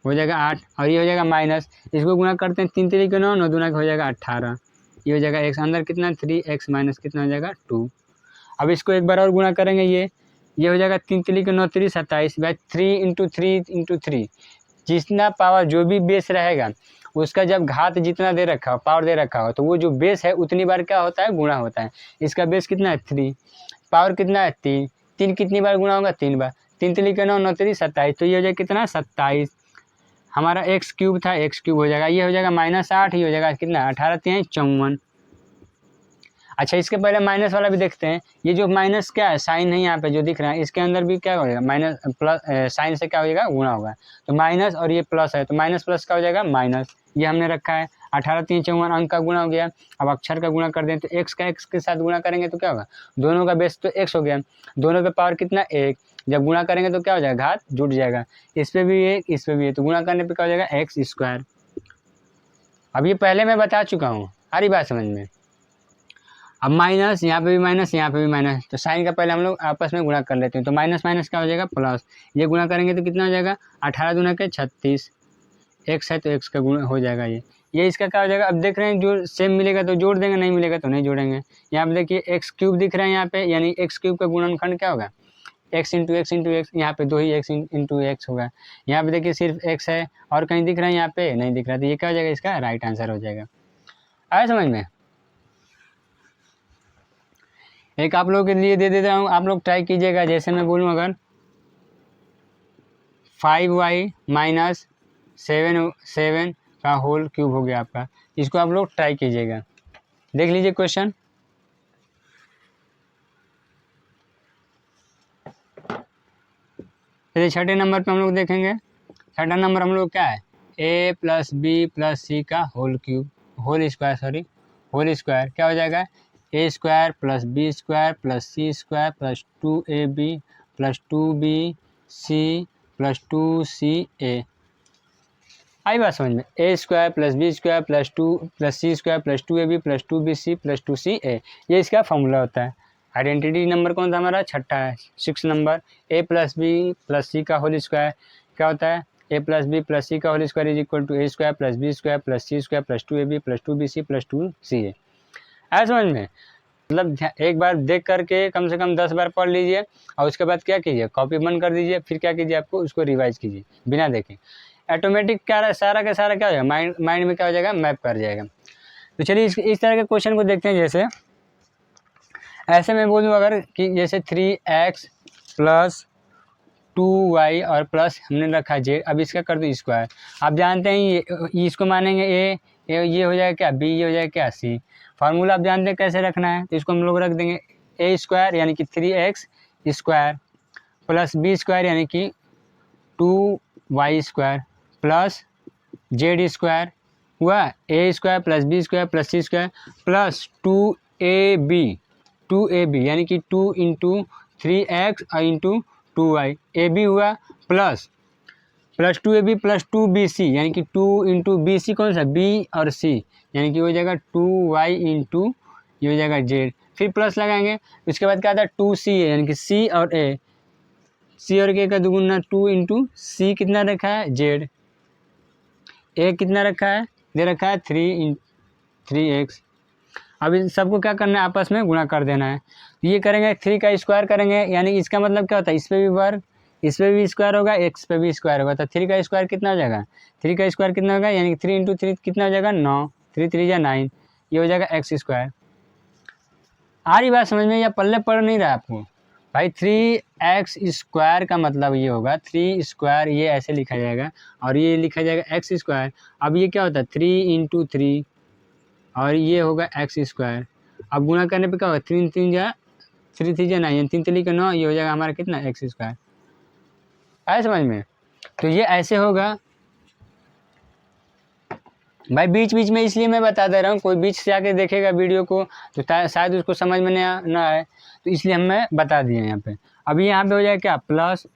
हो जाएगा 8 और ये हो जाएगा माइनस, इसको गुणा करते हैं 3 3 के 9, 9 दूना हो जाएगा 18, ये हो जाएगा x अंदर कितना 3x माइनस कितना हो जाएगा 2। अब इसको एक बार और गुणा करेंगे, ये हो जाएगा 3 3 के 9 3 27, भाई 3 इंटू 3 जितना पावर जो भी बेस रहेगा उसका जब घात जितना दे रखा हो, पावर दे रखा हो, तो वो जो बेस है उतनी बार क्या होता है गुणा होता है। इसका बेस कितना है 3, पावर कितना है 3, 3 कितनी बार गुणा होगा 3 बार, 3 3 के 9 9 3 27, तो ये हो जाएगा कितना 27, हमारा एक्स क्यूब था एक्स क्यूब हो जाएगा, ये हो जाएगा -8, ये हो जाएगा कितना 18 3 54। अच्छा इसके पहले माइनस वाला भी देखते हैं, ये जो माइनस क्या है साइन है यहाँ पे जो दिख रहा है, इसके अंदर भी क्या हो जाएगा माइनस प्लस, साइन से क्या हो जाएगा गुणा होगा, तो माइनस और ये प्लस है तो माइनस प्लस का हो जाएगा माइनस, ये हमने रखा है 18 3 54 अंक का गुणा हो गया। अब अक्षर का गुणा कर दें तो एक्स का एक्स के साथ गुणा करेंगे तो क्या होगा, दोनों का बेस तो एक्स हो गया, दोनों पे पावर कितना 1, जब गुणा करेंगे तो क्या हो जाएगा घात जुट जाएगा, इस पर भी 1 इस पर भी 1, तो गुणा करने पर क्या हो जाएगा एक्स स्क्वायर। अब ये पहले मैं बता चुका हूँ, आ रही बात समझ में। अब माइनस यहाँ पे भी माइनस यहाँ पे भी माइनस, तो साइन का पहले हम लोग आपस में गुणा कर लेते हैं, तो माइनस माइनस क्या हो जाएगा प्लस, ये गुणा करेंगे तो कितना हो जाएगा 18 दूना के 36, एक्स है तो एक्स का गुणा हो जाएगा, ये इसका क्या हो जाएगा। अब देख रहे हैं जो सेम मिलेगा तो जोड़ देंगे, नहीं मिलेगा तो नहीं जोड़ेंगे। यहाँ पे देखिए एक्स क्यूब दिख रहा है यहाँ पे, यानी एक्स क्यूब का गुणनखंड क्या होगा x into x into x, यहाँ पे 2 ही एक्स इंटू एक्स होगा। यहाँ पे देखिए सिर्फ एक्स है और कहीं दिख रहा है यहाँ पे नहीं दिख रहा, तो ये क्या हो जाएगा इसका राइट आंसर हो जाएगा। आया समझ में। एक आप लोगों के लिए दे देता हूँ, आप लोग ट्राई कीजिएगा। जैसे मैं बोलूँ अगर 5y माइनस 7 का होल क्यूब हो गया आपका, इसको आप लोग ट्राई कीजिएगा, देख लीजिए क्वेश्चन। चलिए छठे नंबर पे हम लोग देखेंगे। छठा नंबर हम लोग क्या है a प्लस बी प्लस सी का होल क्यूब, होल स्क्वायर क्या हो जाएगा a square plus B square plus C square plus 2ab plus 2bc plus 2ca। आई बात समझ में, a square plus B square plus 2 plus C square plus 2ab plus 2bc plus 2ca, ये इसका formula होता है। आइडेंटिटी नंबर कौन सा हमारा छठा है 6 number. a plus B plus सी का होल स्क्वायर क्या होता है a प्लस बी प्लस सी का whole square is equal to a square plus B square plus C square plus 2ab plus 2bc plus 2ca। ऐसा समझ में, मतलब एक बार देख करके कम से कम 10 बार पढ़ लीजिए और उसके बाद क्या कीजिए कॉपी बंद कर दीजिए, फिर क्या कीजिए आपको उसको रिवाइज कीजिए बिना देखे, ऑटोमेटिक क्या सारा का सारा क्या हो जाएगा माइंड में क्या हो जाएगा मैप कर जाएगा। तो चलिए इस तरह के क्वेश्चन को देखते हैं। जैसे ऐसे मैं बोलूँ अगर कि जैसे 3x प्लस 2y और प्लस हमने रखा z, अब इसका कर दो स्क्वायर। आप जानते हैं ये इसको मानेंगे ये हो जाएगा क्या b, ये हो जाएगा क्या c। फार्मूला आप जानते हैं कैसे रखना है, तो इसको हम लोग रख देंगे a स्क्वायर यानी कि 3x square plus b square यानी कि 2y square plus z square हुआ a square plus b square plus c square plus 2ab यानी कि 2 इंटू 3x और इंटू 2y, ab हुआ प्लस 2ab प्लस 2bc यानी कि 2 इंटू bc कौन सा b और c यानी कि हो जाएगा 2y इंटू ये हो जाएगा z, फिर प्लस लगाएंगे। उसके बाद क्या आता है 2c यानी कि c और a, c और k का दुगुना 2 इंटू c कितना रखा है z, a कितना रखा है दे रखा है 3x। अब इन सबको क्या करना है आपस में गुणा कर देना है। ये करेंगे 3 का स्क्वायर करेंगे यानी इसका मतलब क्या होता है इस पर भी वर्ग इस पर भी स्क्वायर होगा x पे भी स्क्वायर होगा, तो 3 का स्क्वायर कितना हो जाएगा 3 का स्क्वायर कितना होगा यानी कि 3 इंटू 3 कितना हो जाएगा 9, 3 3 या 9, ये हो जाएगा x स्क्वायर। आ रही बात समझ में या पल्ले पड़ नहीं रहा आपको भाई। 3x स्क्वायर का मतलब ये होगा 3 स्क्वायर ये ऐसे लिखा जाएगा और ये लिखा जाएगा x स्क्वायर। अब ये क्या होता है 3 इंटू 3 और ये होगा x स्क्वायर। अब गुणा करने पे क्या होगा 3 3 या 3 3 या 9 3 3 का 9, ये हो जाएगा हमारा कितना x स्क्वायर। आया समझ में। तो ये ऐसे होगा भाई, बीच बीच में इसलिए मैं बता दे रहा हूँ, कोई बीच से आके देखेगा वीडियो को तो शायद उसको समझ में ना आए, तो इसलिए हम मैं बता दिए यहाँ पे। अभी यहाँ पे हो जाएगा क्या प्लस,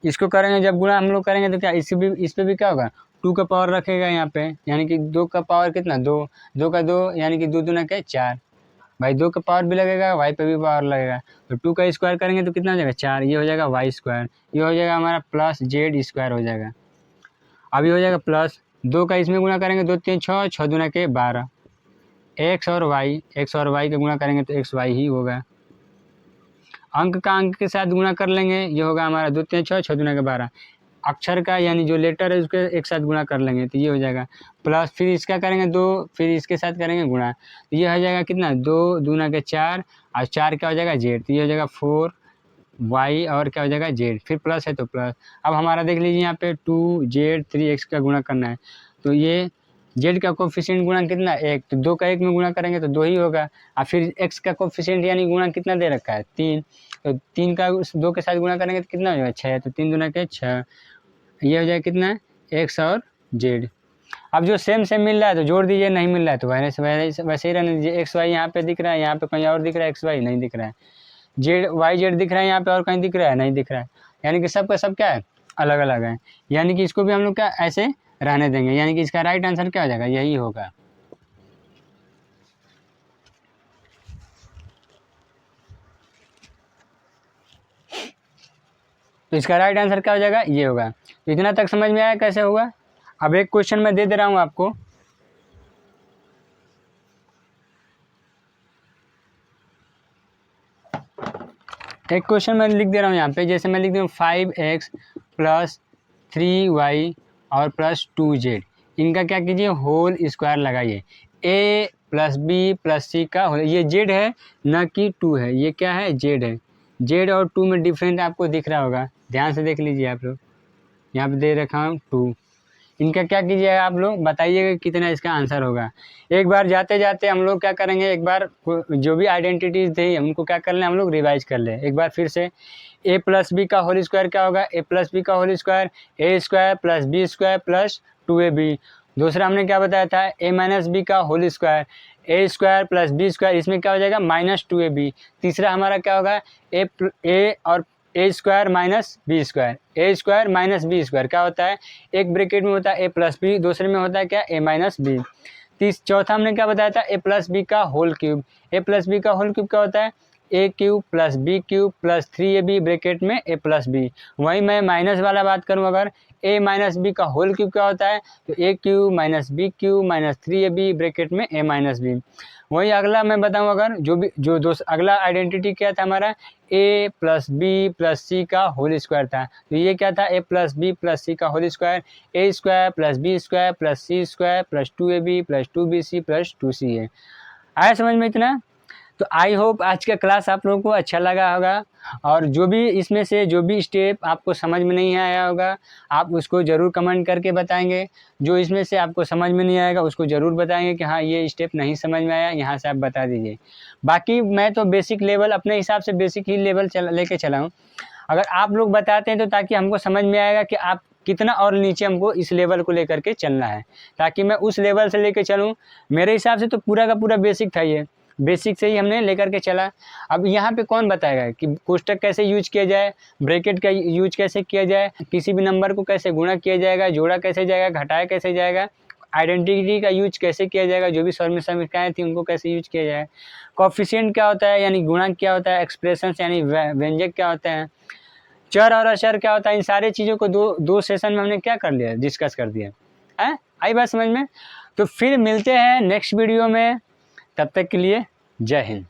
इसको करेंगे जब गुणा हम लोग करेंगे तो क्या इस पे भी क्या होगा 2 का पावर रखेगा यहाँ पे यानी कि 2 का पावर कितना 2 का 2 यानी कि 2 दूना क्या 4, भाई 2 का पावर भी लगेगा y पे भी पावर लगेगा, तो 2 का स्क्वायर करेंगे तो कितना हो जाएगा 4, ये हो जाएगा y स्क्वायर, ये हो जाएगा हमारा प्लस z स्क्वायर हो जाएगा। अभी हो जाएगा प्लस 2 का इसमें गुणा करेंगे 2 3 6, 6 दूना के 12, एक्स और वाई का गुणा करेंगे तो एक्स वाई ही होगा। अंक का अंक के साथ गुणा कर लेंगे, ये होगा हमारा 2 3 6, 6 दूना के 12। अक्षर का यानी जो लेटर है उसके एक साथ गुणा कर लेंगे तो ये हो जाएगा प्लस, फिर इसका करेंगे 2, फिर इसके साथ करेंगे गुणा, तो ये हो जाएगा कितना 2 दूना के 4 और 4 क्या हो जाएगा जेड, तो ये हो जाएगा 4 वाई और क्या हो जाएगा जेड, फिर प्लस है तो प्लस। अब हमारा देख लीजिए यहाँ पे 2 जेड 3 एक्स का गुणा करना है, तो ये जेड का कोफिशिएंट गुणा कितना 1, तो 2 का 1 में गुणा करेंगे तो 2 ही होगा। और फिर एक्स का कोफिशिएंट यानी गुणा कितना दे रखा है 3, तो 3 का उस 2 के साथ गुणा करेंगे तो कितना हो जाएगा 6, तो 3 दूना के 6, ये हो जाएगा कितना एक्स और जेड। अब जो सेम मिल रहा है तो जोड़ दीजिए, नहीं मिल रहा है तो वैसे ही रहने दीजिए। एक्स वाई यहाँ पे दिख रहा है, यहाँ पे कहीं और दिख रहा है एक्स वाई नहीं दिख रहा है, जेड वाई जेड दिख रहा है यहाँ पे और कहीं दिख रहा है नहीं दिख रहा है, यानी कि सब का सब क्या है अलग अलग है, यानी कि इसको भी हम लोग क्या ऐसे रहने देंगे, यानी कि इसका राइट आंसर क्या हो जाएगा यही होगा। तो इसका राइट आंसर क्या हो जाएगा ये होगा। तो इतना तक समझ में आया कैसे होगा। अब एक क्वेश्चन मैं दे रहा हूँ आपको, एक क्वेश्चन मैं लिख दे रहा हूँ यहाँ पे, जैसे मैं लिख दे रहा हूँ 5x प्लस 3y और प्लस 2z, इनका क्या कीजिए होल स्क्वायर लगाइए, a प्लस बी प्लस सी का होल, ये z है न कि 2 है, ये क्या है z है, z और 2 में डिफरेंट आपको दिख रहा होगा, ध्यान से देख लीजिए आप लोग, यहाँ पे दे रखा हूँ 2, इनका क्या कीजिएगा आप लोग बताइएगा कितना इसका आंसर होगा। एक बार जाते जाते हम लोग क्या करेंगे, एक बार जो भी आइडेंटिटीज थे उनको क्या कर लें हम लोग रिवाइज कर लें एक बार फिर से। a प्लस बी का होल स्क्वायर क्या होगा, a प्लस बी का whole square A square plus B square plus 2ab। दूसरा हमने क्या बताया था a माइनस बी का whole square A square plus B square, इसमें क्या हो जाएगा -2ab। तीसरा हमारा क्या होगा a और ए square minus B square, A square minus B square क्या होता है, एक ब्रैकेट में होता है ए प्लस बी, दूसरे में होता है क्या ए माइनस बी। चौथा हमने क्या बताया था ए प्लस बी का whole cube, A plus B का होल क्यूब क्या होता है A cube plus B cube plus 3ab bracket में ए प्लस बी। वहीं मैं माइनस वाला बात करूं, अगर ए माइनस बी का होल क्यूब क्या होता है तो A cube minus B cube minus 3ab bracket में ए माइनस बी। वही अगला मैं बताऊं, अगर जो अगला आइडेंटिटी क्या था हमारा ए प्लस बी प्लस सी का होल स्क्वायर था, तो ये क्या था ए प्लस बी प्लस सी का whole square A square plus B square plus C square plus 2ab plus 2bc plus 2ca। आया समझ में इतना। तो आई होप आज का क्लास आप लोगों को अच्छा लगा होगा, और जो भी इसमें से जो भी स्टेप आपको समझ में नहीं आया होगा आप उसको ज़रूर कमेंट करके बताएंगे, जो इसमें से आपको समझ में नहीं आएगा उसको ज़रूर बताएंगे कि हाँ ये स्टेप नहीं समझ में आया, यहाँ से आप बता दीजिए। बाकी मैं तो बेसिक लेवल अपने हिसाब से बेसिक ही लेवल लेके चला हूँ, अगर आप लोग बताते हैं तो ताकि हमको समझ में आएगा कि आप कितना और नीचे हमको इस लेवल को लेकर के चलना है, ताकि मैं उस लेवल से लेके चलूँ। मेरे हिसाब से तो पूरा का पूरा बेसिक था, ये बेसिक से ही हमने लेकर के चला। अब यहाँ पे कौन बताएगा कि कोष्टक कैसे यूज किया जाए, ब्रैकेट का यूज कैसे किया जाए, किसी भी नंबर को कैसे गुणा किया जाएगा, जोड़ा कैसे जाएगा, घटाया कैसे जाएगा, आइडेंटिटी का यूज कैसे किया जाएगा, जो भी समीकरण थी उनको कैसे यूज किया जाए, कोफिशिएंट क्या होता है यानी गुणक क्या होता है, एक्सप्रेशन यानी व्यंजक क्या होता है, चर और अचर क्या होता है, इन सारे चीज़ों को दो सेशन में हमने क्या कर लिया डिस्कस कर दिया है। आई बात समझ में। तो फिर मिलते हैं नेक्स्ट वीडियो में, तब तक के लिए जय हिंद।